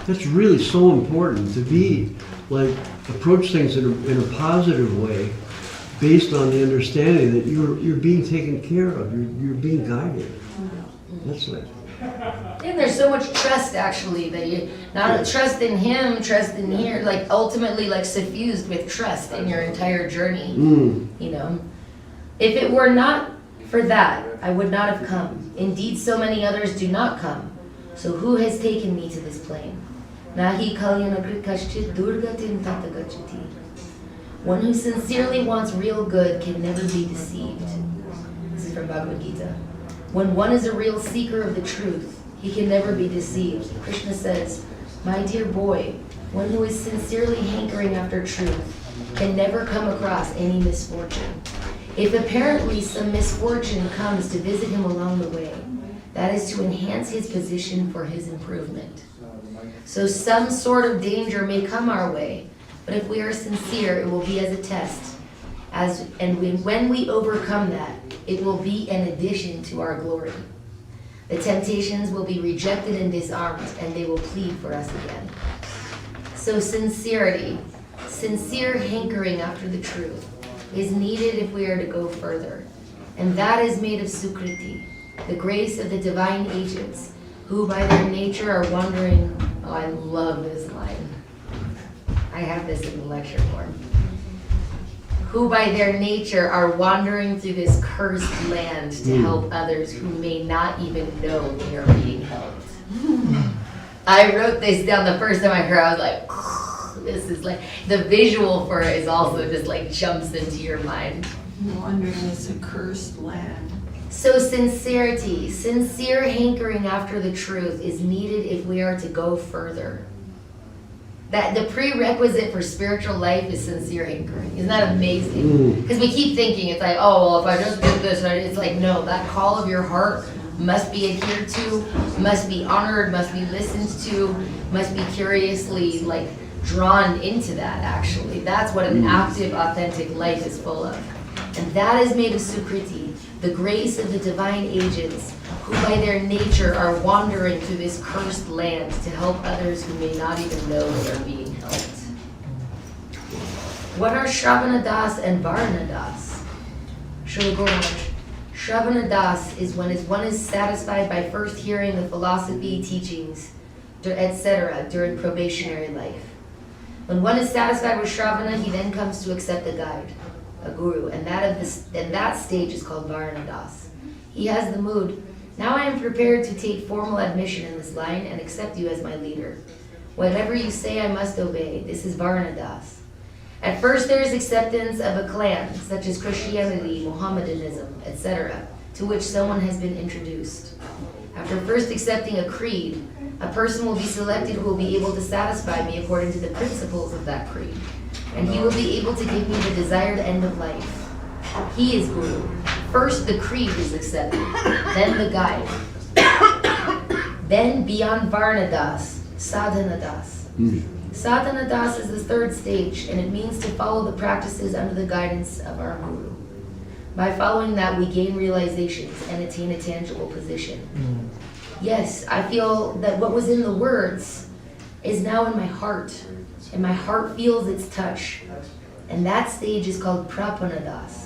S1: That's really so important to be, like, approach things in a positive way based on the understanding that you're being taken care of, you're being guided. That's like,
S4: And there's so much trust actually that you not trust in him, trust in here, like ultimately like suffused with trust in your entire journey. You know, if it were not for that, I would not have come. Indeed, so many others do not come. So who has taken me to this plane? Nahi kalyana krikashchit durgatin tatagachati. One who sincerely wants real good can never be deceived. This is from Bhagavad Gita. When one is a real seeker of the truth, he can never be deceived. Krishna says, my dear boy, one who is sincerely hankering after truth can never come across any misfortune. If apparently some misfortune comes to visit him along the way, that is to enhance his position for his improvement. So some sort of danger may come our way, but if we are sincere, it will be as a test. When we overcome that, it will be an addition to our glory. The temptations will be rejected and disarmed, and they will plead for us again. So sincerity, sincere hankering after the truth, is needed if we are to go further. And that is made of Sukriti, the grace of the divine agents, who by their nature are wandering. Oh, I love this line. I have this in the lecture form. Who by their nature are wandering through this cursed land to help others who may not even know they are being helped. I wrote this down the first time I heard it, I was like, this is like, the visual for it is also just like jumps into your mind.
S6: Wandering is a cursed land.
S4: So sincerity, sincere hankering after the truth is needed if we are to go further. That the prerequisite for spiritual life is sincere hankering. Isn't that amazing? Because we keep thinking it's like, oh, well, if I just did this, it's like, no, that call of your heart must be adhered to, must be honored, must be listened to, must be curiously like drawn into that actually. That's what an active, authentic life is full of. And that is made of Sukriti, the grace of the divine agents, who by their nature are wandering through this cursed land to help others who may not even know they are being helped. What are Shravana Das and Varna Das? Srila Gurudev. Shravana Das is when one is satisfied by first hearing the philosophy, teachings, etc. during probationary life. When one is satisfied with Shravana, he then comes to accept a guide, a guru, and that stage is called Varna Das. He has the mood. Now I am prepared to take formal admission in this line and accept you as my leader. Whatever you say, I must obey. This is Varna Das. At first there is acceptance of a clan, such as Christianity, Mohammedanism, etc., to which someone has been introduced. After first accepting a creed, a person will be selected who will be able to satisfy me according to the principles of that creed, and he will be able to give me the desired end of life. He is Guru. First the creed is accepted, then the guide. Then beyond Varna Das, Sadhana Das. Sadhana Das is the third stage, and it means to follow the practices under the guidance of our Guru. By following that, we gain realizations and attain a tangible position. Yes, I feel that what was in the words is now in my heart, and my heart feels its touch. And that stage is called Prapana Das.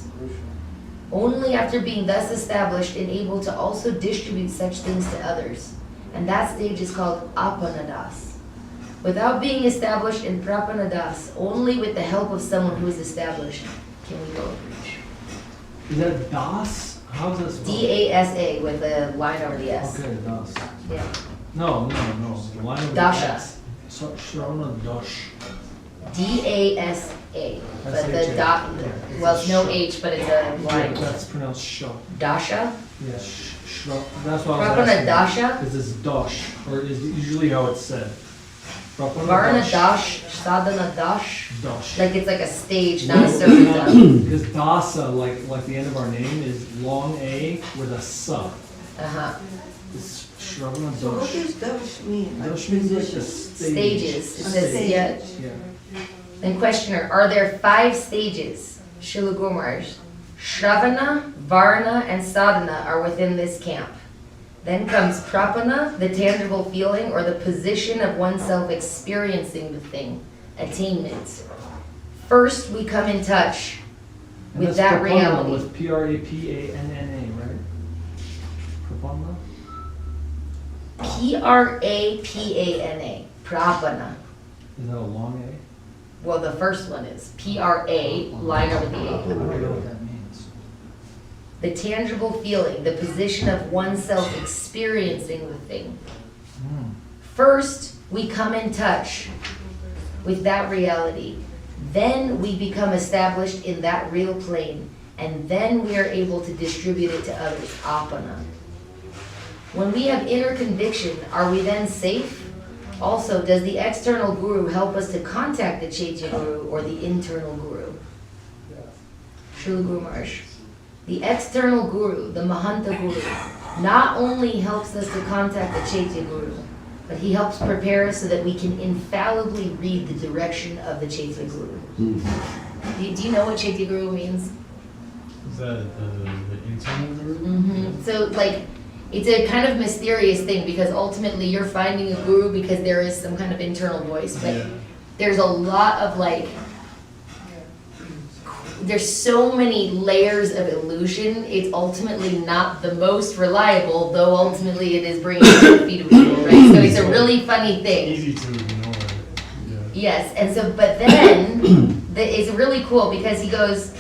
S4: Only after being thus established and able to also distribute such things to others. And that stage is called Apana Das. Without being established in Prapana Das, only with the help of someone who is established can we go and preach.
S5: Is that Das? How's that spelled?
S4: D-A-S-A with a line over the S.
S5: Okay, Das.
S4: Yeah.
S5: No. The line over
S4: Dasha.
S5: the S. So, Shravana Dash.
S4: D-A-S-A. But the
S5: S-H-A.
S4: dot, well, it's no H, but it's a line.
S5: That's pronounced Shah.
S4: Dasha?
S5: Yes, that's what I was
S4: Prapana
S5: asking.
S4: Dasha?
S5: Is this Dash, or is it usually how it's said? Prapana
S4: Varna Dash, Sadhana Dash.
S5: Dash.
S4: Like it's like a stage, not a sermon.
S5: Because Dasa, like the end of our name, is long A with a sa.
S4: Uh-huh.
S5: It's Shravana
S6: So what
S5: Dash.
S6: does Dosh mean? Like
S5: Dash means like the
S6: position?
S5: stage.
S4: Stages. It
S6: A
S4: says,
S6: stage.
S4: yeah.
S5: Yeah.
S4: Then questioner, are there 5 stages? Srila Guru Maharaj. Shravana, Varna, and Sadhana are within this camp. Then comes Prapana, the tangible feeling or the position of oneself experiencing the thing, attainment. First we come in touch
S5: And
S4: with
S5: that's
S4: that
S5: Prapanna
S4: reality.
S5: with Prapanna, right? Prapanna?
S4: Prapana. Prapana.
S5: Is that a long A?
S4: Well, the first one is Pra, line over the
S5: I
S4: A.
S5: don't know what that means.
S4: The tangible feeling, the position of oneself experiencing the thing. First, we come in touch with that reality. Then we become established in that real plane. And then we are able to distribute it to others. Apana. When we have inner conviction, are we then safe? Also, does the external guru help us to contact the Chaitya Guru or the internal guru? Srila Guru Maharaj. The external guru, the Mahanta Guru, not only helps us to contact the Chaitya Guru, but he helps prepare us so that we can infallibly read the direction of the Chaitya Guru. Do you know what Chaitya Guru means?
S8: Is that the internal guru?
S4: So, like, it's a kind of mysterious thing because ultimately you're finding a guru because there is some kind of internal voice, but
S8: Yeah.
S4: there's a lot of there's so many layers of illusion. It's ultimately not the most reliable, though ultimately it is bringing it to the feet of people, right? So it's a really funny thing.
S8: Easy to ignore. Yeah.
S4: Yes, and so, but then, it's really cool because he goes,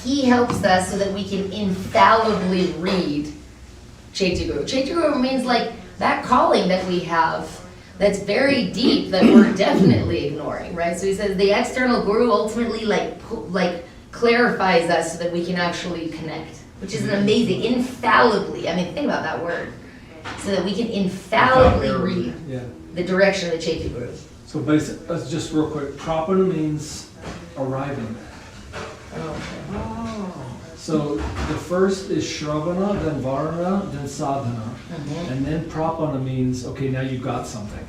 S4: he helps us so that we can infallibly read Chaitya Guru. Chaitya Guru means like that calling that we have that's very deep that we're definitely ignoring, right? So he says the external guru ultimately like clarifies us so that we can actually connect, which is an amazing, infallibly, I mean, think about that word, so that we can infallibly read
S5: Yeah.
S4: the direction of the Chaitya Guru.
S5: So basically, just real quick, Prapana means arriving. So the first is Shravana, then Varana, then Sadhana. And then Prapana means, okay, now you got something.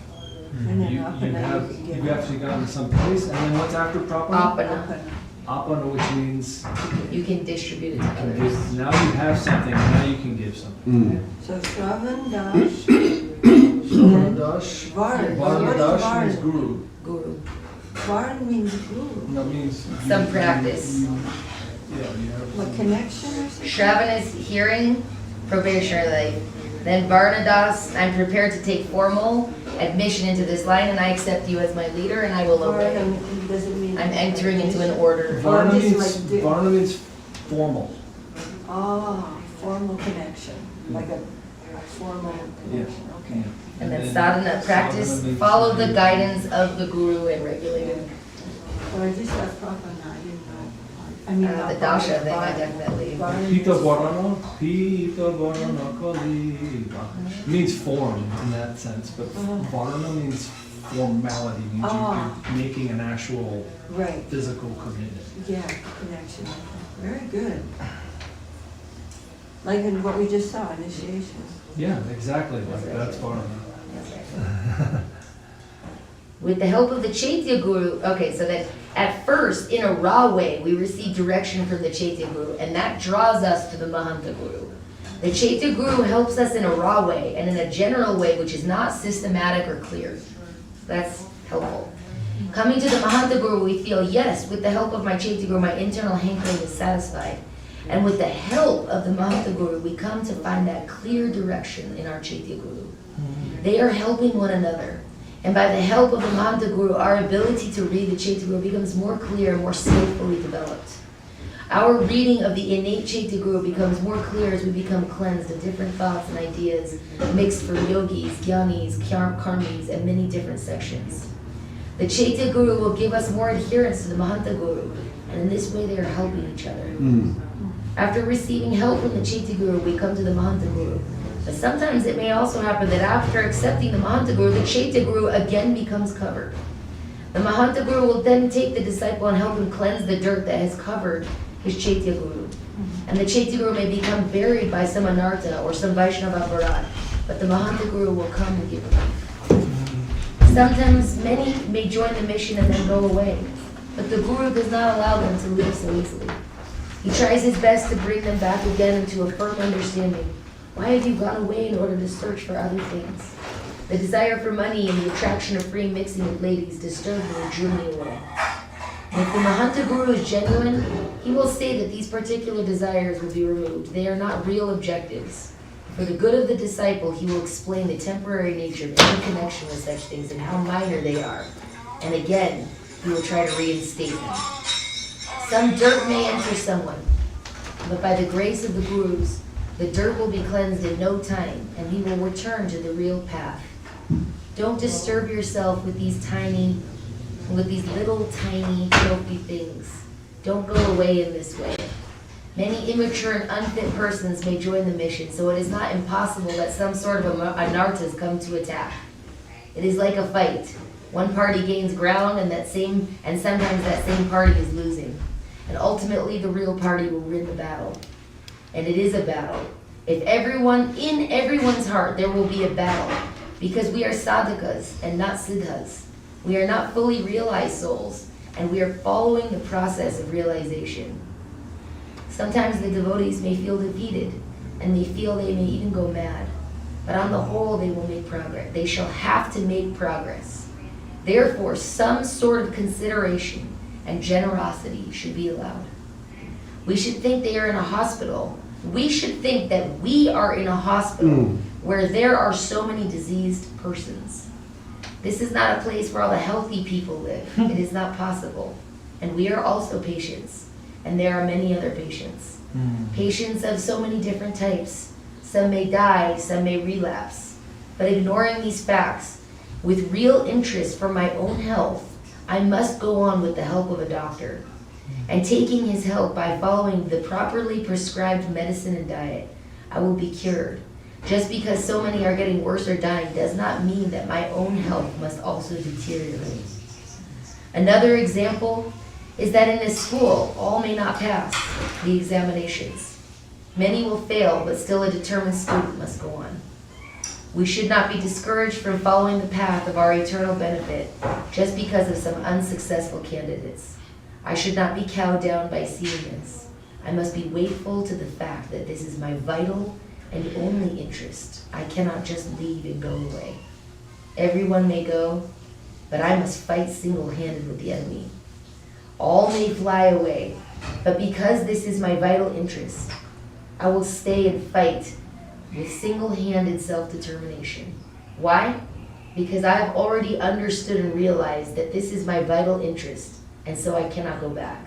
S6: And then
S5: You have, you've actually gotten someplace. And then what's after Prapana?
S4: Apana.
S5: Apana, which means
S4: You can distribute it to
S5: you can
S4: others.
S5: give, now you have something, and now you can give something.
S6: So Shravan Dash,
S5: Shravana Dash,
S6: Varna.
S5: Varna
S6: What is
S5: Dash
S6: Varna?
S5: means guru.
S4: Guru.
S6: Varna means guru.
S5: That means
S4: Some practice.
S5: Yeah, you have.
S6: What, connection or something?
S4: Shravan is hearing, probationary. Then Varnadas, I'm prepared to take formal admission into this line and I accept you as my leader and I will obey.
S6: Varna doesn't mean.
S4: I'm entering into an order.
S5: Varna
S6: just
S5: means,
S6: like
S5: Varna means formal.
S6: Ah, formal connection, like a formal connection, okay.
S4: And then sadhana, practice,
S5: Sadhana means-
S4: follow the guidance of the guru and regulated.
S6: Well, I just got Prabhupada, I didn't know. I mean, not
S4: The dasha
S6: Varna,
S4: thing, I
S6: Varna.
S4: definitely.
S6: Varna
S5: Pita
S6: means-
S5: Varana Kaliva. Means form in that sense, but Varna means formality, means
S6: Ah.
S5: you're making an actual
S6: Right,
S5: physical commitment.
S6: yeah, connection, very good. Like in what we just saw, initiation.
S5: Yeah, exactly, like that's Varna.
S4: With the help of the Chaitya Guru, okay, so that at first, in a raw way, we receive direction from the Chaitya Guru, and that draws us to the Mahanta Guru. The Chaitya Guru helps us in a raw way, and in a general way, which is not systematic or clear. That's helpful. Coming to the Mahanta Guru, we feel, yes, with the help of my Chaitya Guru, my internal hankering is satisfied. And with the help of the Mahanta Guru, we come to find that clear direction in our Chaitya Guru. They are helping one another. And by the help of the Mahanta Guru, our ability to read the Chaitya Guru becomes more clear and more skillfully developed. Our reading of the innate Chaitya Guru becomes more clear as we become cleansed of different thoughts and ideas mixed from yogis, jnanis, karmis, and many different sections. The Chaitya Guru will give us more adherence to the Mahanta Guru, and in this way they are helping each other. After receiving help from the Chaitya Guru, we come to the Mahanta Guru. But sometimes it may also happen that after accepting the Mahanta Guru, the Chaitya Guru again becomes covered. The Mahanta Guru will then take the disciple and help him cleanse the dirt that has covered his Chaitya Guru. And the Chaitya Guru may become buried by some Anartha or some Vaishnava Bharat, but the Mahanta Guru will come and give relief. Sometimes many may join the mission and then go away, but the Guru does not allow them to leave so easily. He tries his best to bring them back again into a firm understanding. Why have you gone away in order to search for other things? The desire for money and the attraction of free mixing with ladies disturbed me and drew me away. If the Mahanta Guru is genuine, he will say that these particular desires will be removed. They are not real objectives. For the good of the disciple, he will explain the temporary nature of any connection with such things and how minor they are. And again, he will try to reinstate them. Some dirt may enter someone, but by the grace of the Gurus, the dirt will be cleansed in no time, and he will return to the real path. Don't disturb yourself with these little tiny filthy things. Don't go away in this way. Many immature and unfit persons may join the mission, so it is not impossible that some sort of anarthas come to attack. It is like a fight. One party gains ground, and sometimes that same party is losing. And ultimately, the real party will win the battle. And it is a battle. In everyone's heart, there will be a battle, because we are sadhakas and not siddhas. We are not fully realized souls, and we are following the process of realization. Sometimes the devotees may feel defeated, and they feel they may even go mad. But on the whole, they will make progress. They shall have to make progress. Therefore, some sort of consideration and generosity should be allowed. We should think they are in a hospital. We should think that we are in a hospital where there are so many diseased persons. This is not a place where all the healthy people live. It is not possible. And we are also patients. And there are many other patients. Patients of so many different types. Some may die, some may relapse. But ignoring these facts, with real interest for my own health, I must go on with the help of a doctor. And taking his help by following the properly prescribed medicine and diet, I will be cured. Just because so many are getting worse or dying does not mean that my own health must also deteriorate. Another example is that in this school, all may not pass the examinations. Many will fail, but still a determined student must go on. We should not be discouraged from following the path of our eternal benefit just because of some unsuccessful candidates. I should not be cowed down by seeing this. I must be wakeful to the fact that this is my vital and only interest. I cannot just leave and go away. Everyone may go, but I must fight single-handed with the enemy. All may fly away, but because this is my vital interest, I will stay and fight with single-handed self-determination. Why? Because I have already understood and realized that this is my vital interest, and so I cannot go back.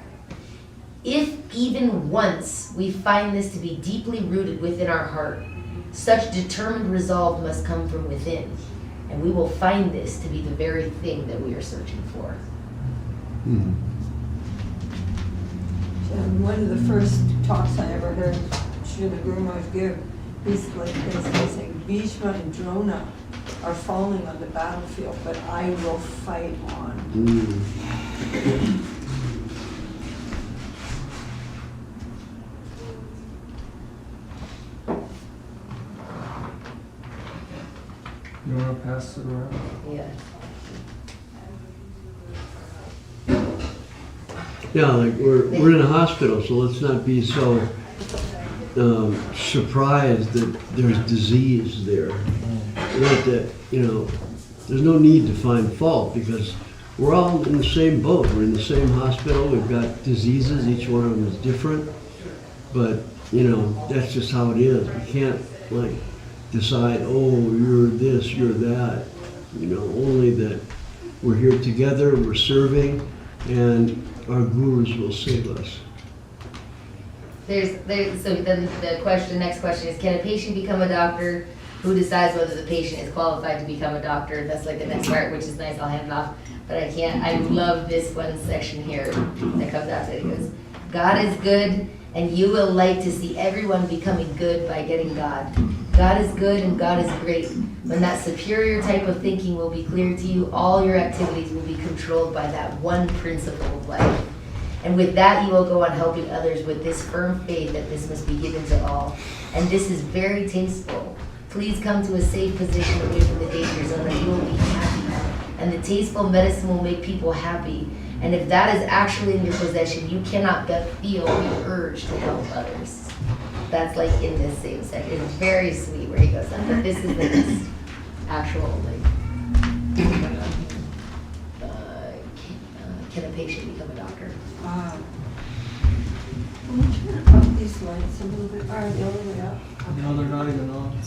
S4: If even once we find this to be deeply rooted within our heart, such determined resolve must come from within, and we will find this to be the very thing that we are searching for.
S6: One of the first talks I ever heard Srila Guru Maharaj give, basically is saying, Bhishma and Drona are falling on the battlefield, but I will fight on.
S3: You wanna pass it around?
S4: Yeah.
S1: Yeah, like we're in a hospital, so let's not be so surprised that there's disease there. Not that, there's no need to find fault because we're all in the same boat. We're in the same hospital. We've got diseases. Each one of them is different. But, that's just how it is. We can't, decide, oh, you're this, you're that. Only that we're here together, we're serving, and our gurus will save us.
S4: So then the next question is, can a patient become a doctor? Who decides whether the patient is qualified to become a doctor? That's the next part, which is nice, I'll hand it off. But I can't, I love this one section here that comes after it. It goes, God is good, and you will like to see everyone becoming good by getting God. God is good and God is great. When that superior type of thinking will be clear to you, all your activities will be controlled by that one principle of life. And with that, you will go on helping others with this firm faith that this must be given to all. And this is very tasteful. Please come to a safe position away from the danger zone and you will be happy. And the tasteful medicine will make people happy. And if that is actually in your possession, you cannot but feel the urge to help others. That's in this same section. It's very sweet where he goes on, but this is the actual can a patient become a doctor?
S6: Can you turn up these lights a little bit? Are they all the way up?
S5: No, they're not even on.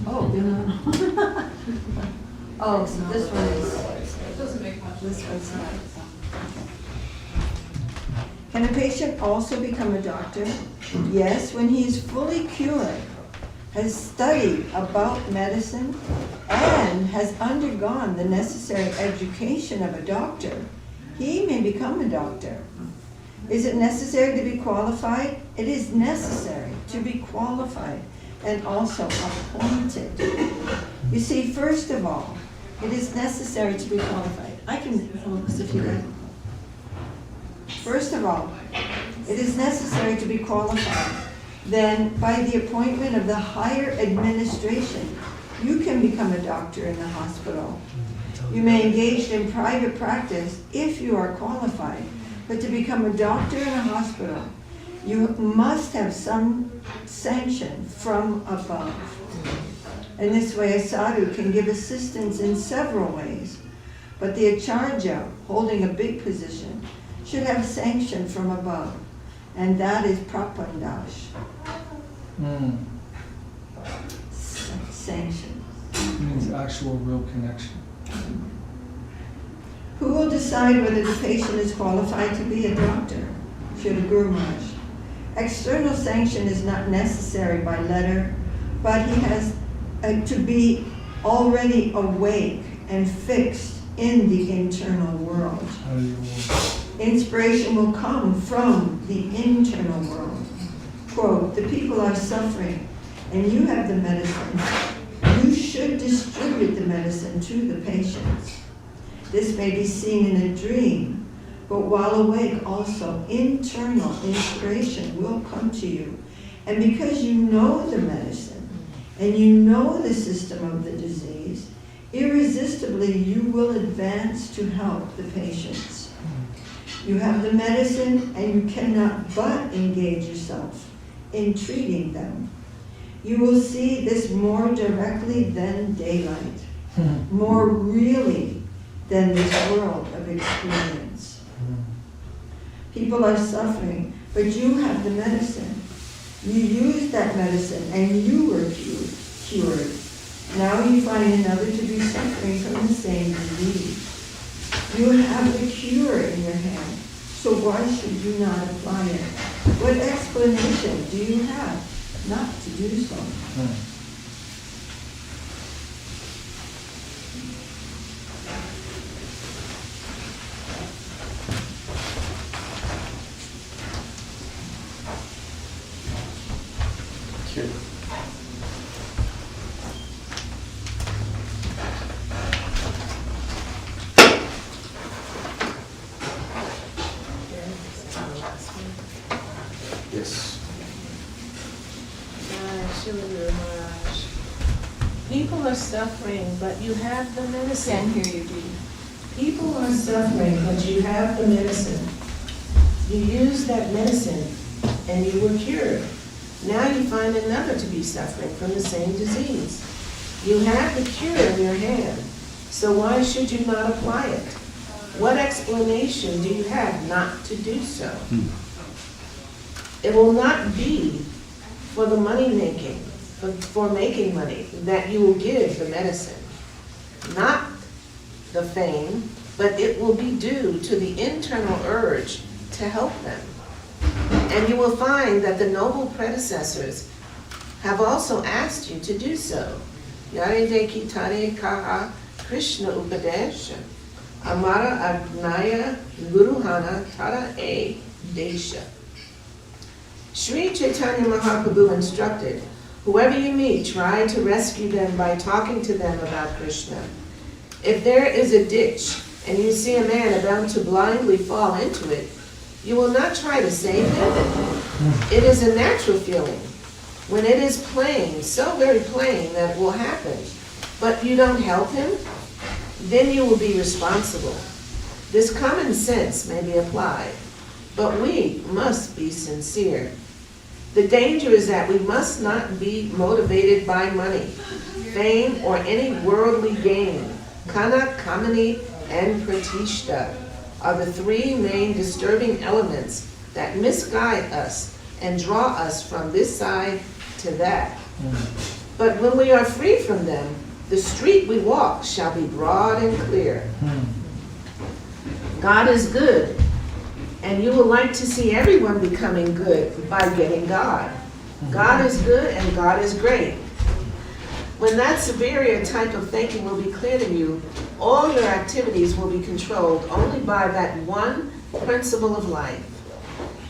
S6: Oh, they're not. Oh, so this one is. It doesn't make much. This one's not. Can a patient also become a doctor? Yes, when he is fully cured, has studied about medicine, and has undergone the necessary education of a doctor, he may become a doctor. Is it necessary to be qualified? It is necessary to be qualified and also appointed. You see, first of all, it is necessary to be qualified. I can focus if you like. First of all, it is necessary to be qualified. Then, by the appointment of the higher administration, you can become a doctor in the hospital. You may engage in private practice if you are qualified, but to become a doctor in a hospital, you must have some sanction from above. In this way, a sadhu can give assistance in several ways, but the acharya, holding a big position, should have sanction from above, and that is prapandash. Sanction.
S5: It means actual real connection.
S6: Who will decide whether the patient is qualified to be a doctor? Srila Guru Maharaj. External sanction is not necessary by letter, but he has to be already awake and fixed in the internal world. Inspiration will come from the internal world. Quote, the people are suffering and you have the medicine. You should distribute the medicine to the patients. This may be seen in a dream, but while awake also internal inspiration will come to you. And because you know the medicine and you know the system of the disease, irresistibly you will advance to help the patients. You have the medicine and you cannot but engage yourself in treating them. You will see this more directly than daylight, more really than this world of experience. People are suffering, but you have the medicine. You used that medicine and you were cured. Now you find another to be suffering from the same disease. You have the cure in your hand, so why should you not apply it? What explanation do you have not to do so?
S1: Yes.
S7: Srila Maharaj. People are suffering, but you have the medicine.
S6: Can't hear you, Dee.
S7: People are suffering, but you have the medicine. You use that medicine and you were cured. Now you find another to be suffering from the same disease. You have the cure in your hand, so why should you not apply it? What explanation do you have not to do so? It will not be for the money making, for making money, that you will give the medicine. Not the fame, but it will be due to the internal urge to help them. And you will find that the noble predecessors have also asked you to do so. Yare de kitare kaha Krishna Upadesha, Amara Agnaya Guruhana Tara E Desha. Sri Chaitanya Mahaprabhu instructed, whoever you meet, try to rescue them by talking to them about Krishna. If there is a ditch and you see a man about to blindly fall into it, you will not try to save him. It is a natural feeling. When it is plain, so very plain that it will happen, but you don't help him, then you will be responsible. This common sense may be applied, but we must be sincere. The danger is that we must not be motivated by money, fame, or any worldly gain, kana, kamani, and pratishta. are the three main disturbing elements that misguide us and draw us from this side to that. But when we are free from them, the street we walk shall be broad and clear. God is good, and you will like to see everyone becoming good by getting God. God is good and God is great. When that superior type of thinking will be clear to you, all your activities will be controlled only by that one principle of life.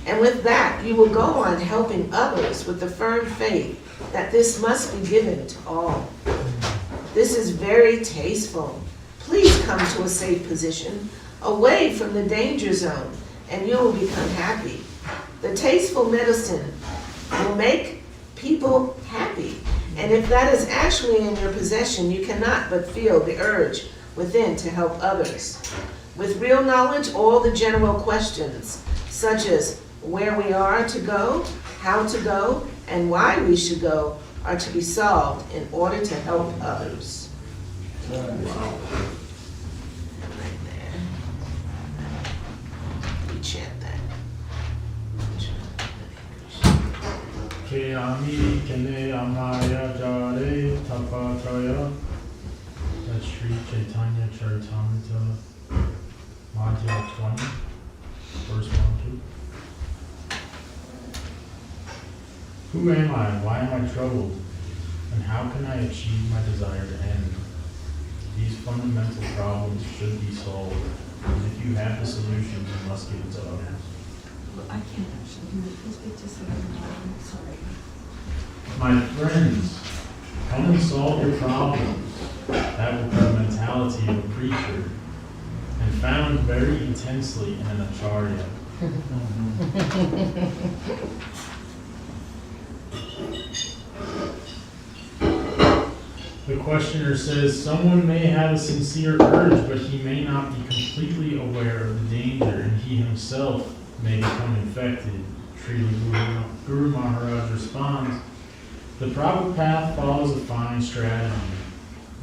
S7: And with that, you will go on helping others with the firm faith that this must be given to all. This is very tasteful. Please come to a safe position, away from the danger zone, and you will become happy. The tasteful medicine will make people happy. And if that is actually in your possession, you cannot but feel the urge within to help others. With real knowledge, all the general questions, such as where we are to go, how to go, and why we should go, are to be solved in order to help others.
S1: Wow.
S7: Right there. We chant that.
S8: Ke ami kene amaya jare tapatraya. That's Sri Chaitanya Charitamrita, Madhya 20, verse 1-2. Who am I? Why am I troubled? And how can I achieve my desired end? These fundamental problems should be solved. And if you have the solutions, you must give it to others.
S6: Well, I can't actually do it. Please speak to someone. Sorry.
S8: My friends, come and solve your problems. That will be the mentality of a preacher, and found very intensely in an acharya. The questioner says, someone may have a sincere urge, but he may not be completely aware of the danger, and he himself may become infected. Srila Guru Maharaj responds, the proper path follows a fine strategy.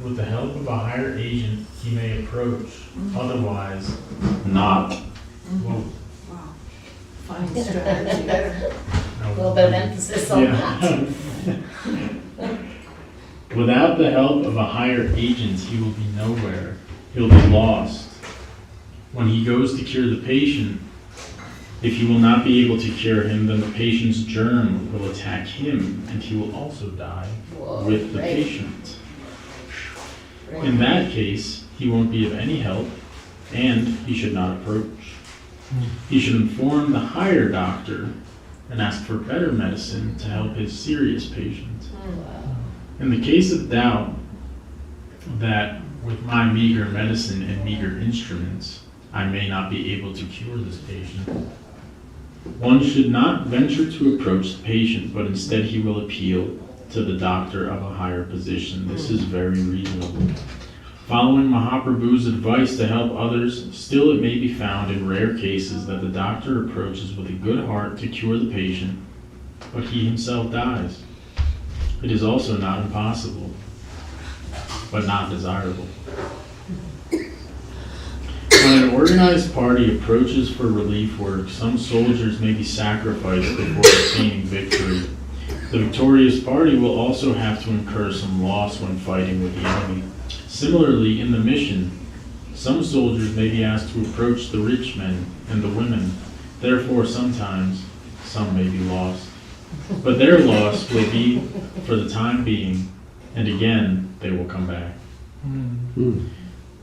S8: With the help of a higher agent, he may approach, otherwise not. Whoa.
S6: Wow. Fine strategy.
S8: No.
S4: A little bit of emphasis on that.
S8: Without the help of a higher agent, he will be nowhere. He'll be lost. When he goes to cure the patient, if he will not be able to cure him, then the patient's germ will attack him, and he will also die with the patient. In that case, he won't be of any help, and he should not approach. He should inform the higher doctor and ask for better medicine to help his serious patient. In the case of doubt that with my meager medicine and meager instruments, I may not be able to cure this patient, one should not venture to approach the patient, but instead he will appeal to the doctor of a higher position. This is very reasonable. Following Mahaprabhu's advice to help others, still it may be found in rare cases that the doctor approaches with a good heart to cure the patient, but he himself dies. It is also not impossible, but not desirable. When an organized party approaches for relief work, some soldiers may be sacrificed before obtaining victory. The victorious party will also have to incur some loss when fighting with the enemy. Similarly, in the mission, some soldiers may be asked to approach the rich men and the women. Therefore, sometimes, some may be lost. But their loss will be for the time being, and again, they will come back.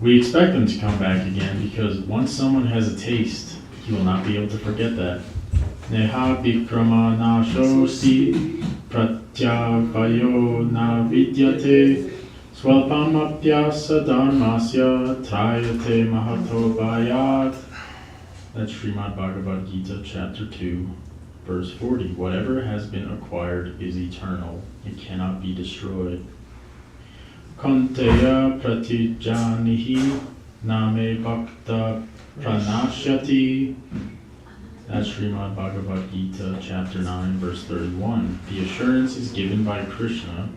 S8: We expect them to come back again because once someone has a taste, he will not be able to forget that. Neha vikrama nashosti pratyavayo na vidyate swalpam apyasa dharmasya trayate mahato bhayat. That's Srimad Bhagavad Gita, chapter 2, verse 40. Whatever has been acquired is eternal. It cannot be destroyed. Kanteya pratijanihi name bhakta pranashyati. That's Srimad Bhagavad Gita, chapter 9, verse 31. The assurance is given by Krishna,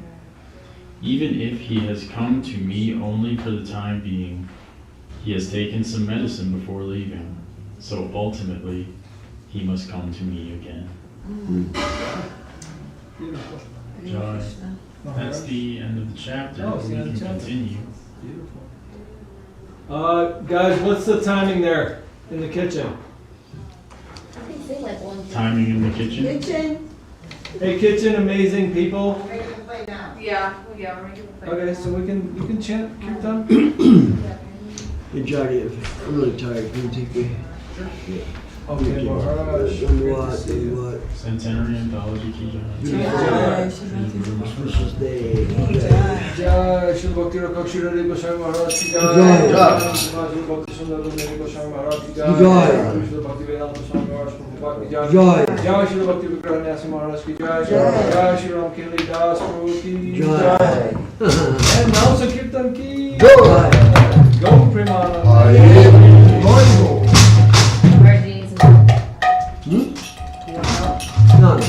S8: even if he has come to me only for the time being, He has taken some medicine before leaving, so ultimately he must come to me again.
S5: Beautiful.
S8: Jai. That's the end of the chapter.
S5: Oh, it's
S8: We
S5: the end
S8: can
S5: of the chapter.
S8: continue.
S5: Beautiful. Guys, what's the timing there in the kitchen?
S4: I think say like one.
S8: Timing in the kitchen.
S6: Kitchen,
S5: Hey, kitchen, amazing people.
S9: Yeah, we're making the play.
S5: Okay, so you can chant kirtan.
S1: Hey, Johnny, I'm really tired. Can you take me?
S5: Okay, Maharaj.
S1: Dandavat.
S8: Centenary Anthology Ki Jai.
S6: Jai, Shri
S1: Auspicious day.
S6: Jai.
S5: Jai, Shri Bhakti Rakshak Shri Radhe Goswami Maharaj ki
S1: Jai.
S5: Jai. Shri Bhakti Sundar Goswami Goswami Maharaj ki Jai.
S1: Jai.
S5: Shri Bhakti Vedanta Swami Maharaj Prabhupada ki Jai.
S1: Jai.
S5: Jai Shri Bhakti Vigraha Nyasi Maharaj ki Jai.
S6: Jai.
S5: Jai Shri Ram Keli Das Prabhu ki
S1: Jai.
S5: Jai. And now Sankirtan ki
S1: Jai.
S5: Go Premana.
S4: Where do you need some help?
S1: Hmm?
S4: You want help?
S1: None.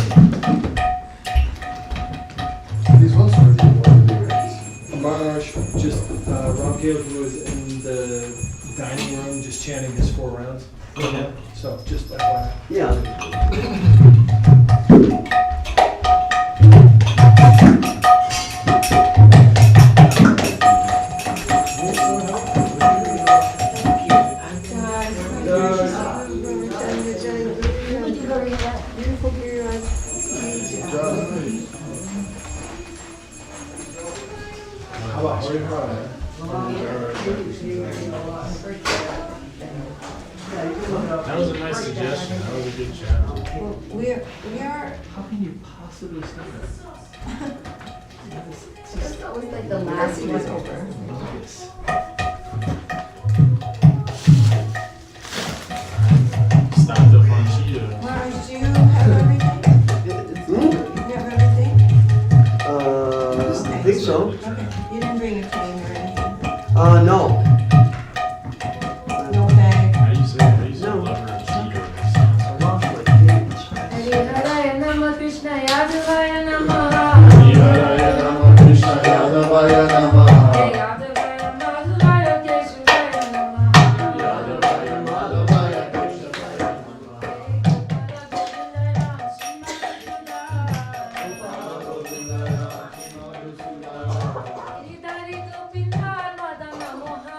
S10: These ones are the ones.
S5: Maharaj just Ram Keli was in the dining room just chanting his 4 rounds. Yeah. So just FYI.
S1: Yeah.
S6: Beautiful Guru.
S5: How about Harinama?
S8: That was a nice suggestion. That was a good chapter.
S6: Well, we are,
S5: How can you possibly say that?
S4: That's always like the last one over.
S8: Stop the Frontier.
S6: Maharaj, do you have everything? You have everything?
S1: I think so.
S6: Okay, you didn't bring a cane or anything?
S1: No.
S6: No bag?
S8: How do you say
S1: No.
S8: lover of cedar?
S1: I lost my canes.
S4: Hare Nama Krishna Yadavaya Namaha.
S10: Hare Rama Krishna Yadavaya Namaha.
S4: Yadavaya Madhuvaya Keshuvaya Namaha.
S10: Yadavaya Madhavaya Keshavaya
S4: Hare Gopinath Madana Moha.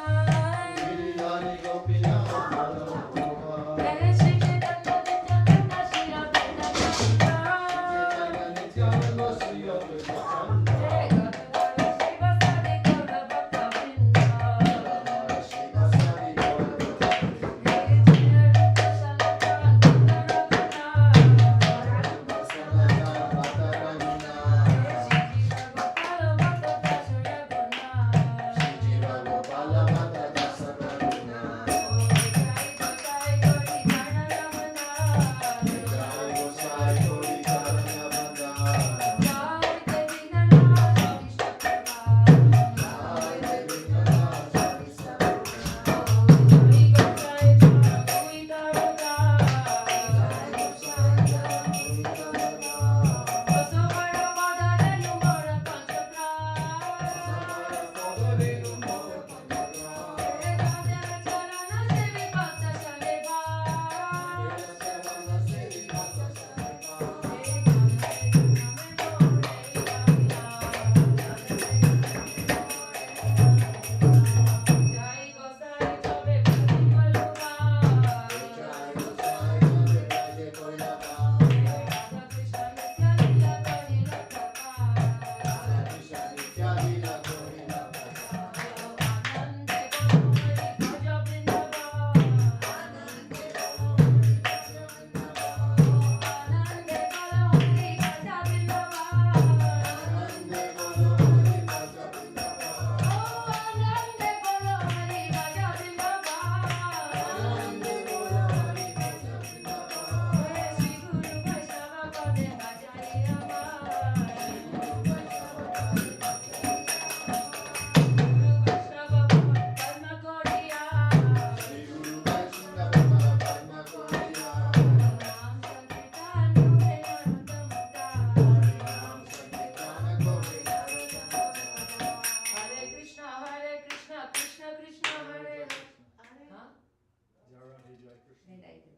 S5: Krishna.
S4: Maybe I can.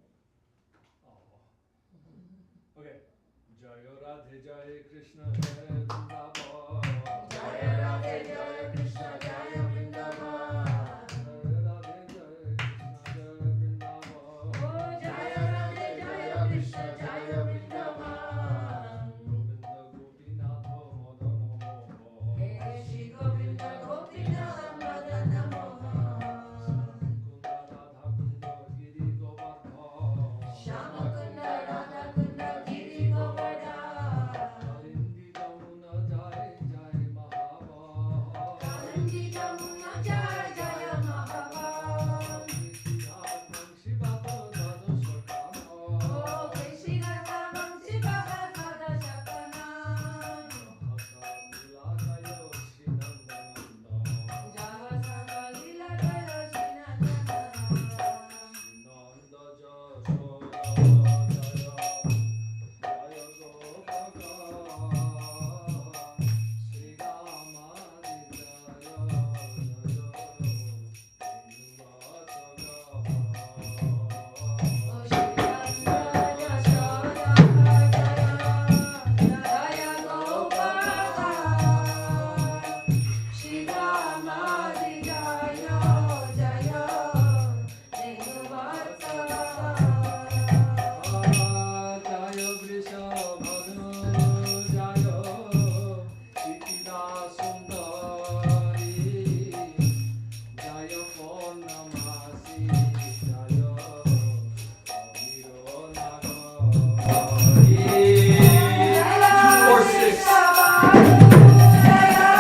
S5: Oh. Okay. Jaya Radhe Jaya Krishna Jaya Vrindavan.
S6: Jaya Radhe Jaya Krishna Jaya Vrindavan.
S5: Jaya Radhe Jaya Krishna Jaya Vrindavan.
S6: Govinda Gopinath Mohan. Hey Shri Govinda Gopinath Madana Mohan. Shama Kunda Radha Kunda Giri Govardhan. Kalindi Jamuna Jaya Jaya Mahavan. Kalindi Jamuna Jaya Jaya Mahavan. Oh Krishna Vamsi Baba Kada Shakana. Java Sanga Lila Jaya Shinananda. Oh Shri Nanda Yashoda Jaya Jaya Gopala. Shri Rama Jaya Jaya Devatsala.
S5: Jaya Vrishabhanu Jaya Shikida Sundari Jaya Purnamasi Jaya Aviro Nagari 246
S6: Jaya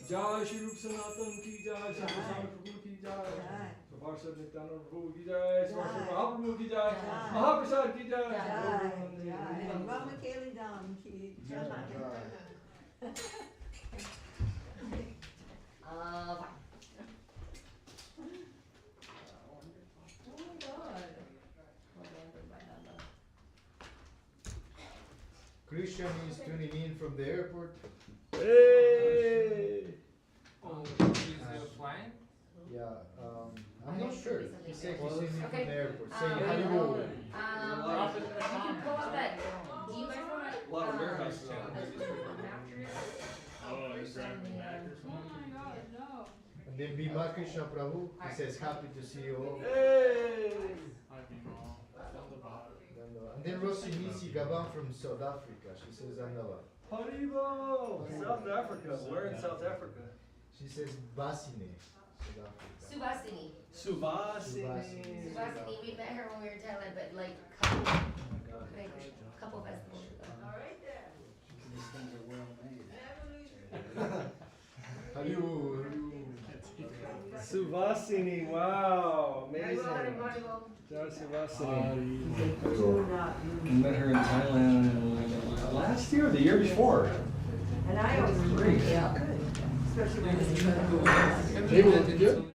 S3: Jai Shri Rup Sanatan ki Jai, Shri Goswami Prabhu ki Jai,
S6: Jai.
S3: Prabhupada Nityananda Prabhu ki Jai, Shri
S6: Jai.
S3: Mahaprabhu ki Jai,
S6: Jai.
S3: Mahaprasad ki Jai,
S6: Jai, Jai. Rama Keli Dam ki Jai.
S4: Fine.
S6: Oh my God.
S10: Christian is tuning in from the airport.
S1: Hey!
S3: Oh, he's flying?
S10: Yeah, I'm not sure. He said he's tuning in from
S4: Okay.
S10: the airport, saying
S4: Um,
S10: hello.
S4: You can pull up that. Do you guys want to?
S3: A lot of warehouses on
S8: Oh, he's grabbing the back or something?
S9: God, no.
S10: And then Bhima Krishna Prabhu, he says happy to see you all.
S1: Hey!
S8: I think all. Dandavat.
S10: And then Rosi Nisi Gaban from South Africa, she says Dandavat.
S3: Haribo! South Africa. Where in South Africa?
S10: She says Basine, South Africa.
S4: Subhasini.
S3: Subhasini.
S4: Subhasini, we met her when we were in Thailand, but like couple festivals ago.
S2: All right there.
S5: These things are well made.
S10: Haribo.
S3: Suvasini, wow,
S4: Very well,
S3: amazing.
S4: everybody, well.
S3: Jai Suvasini.
S6: And
S3: Met her in Thailand last year or the year before.
S6: I always agree. Yeah. Especially when it's.
S10: Hey, well, did you?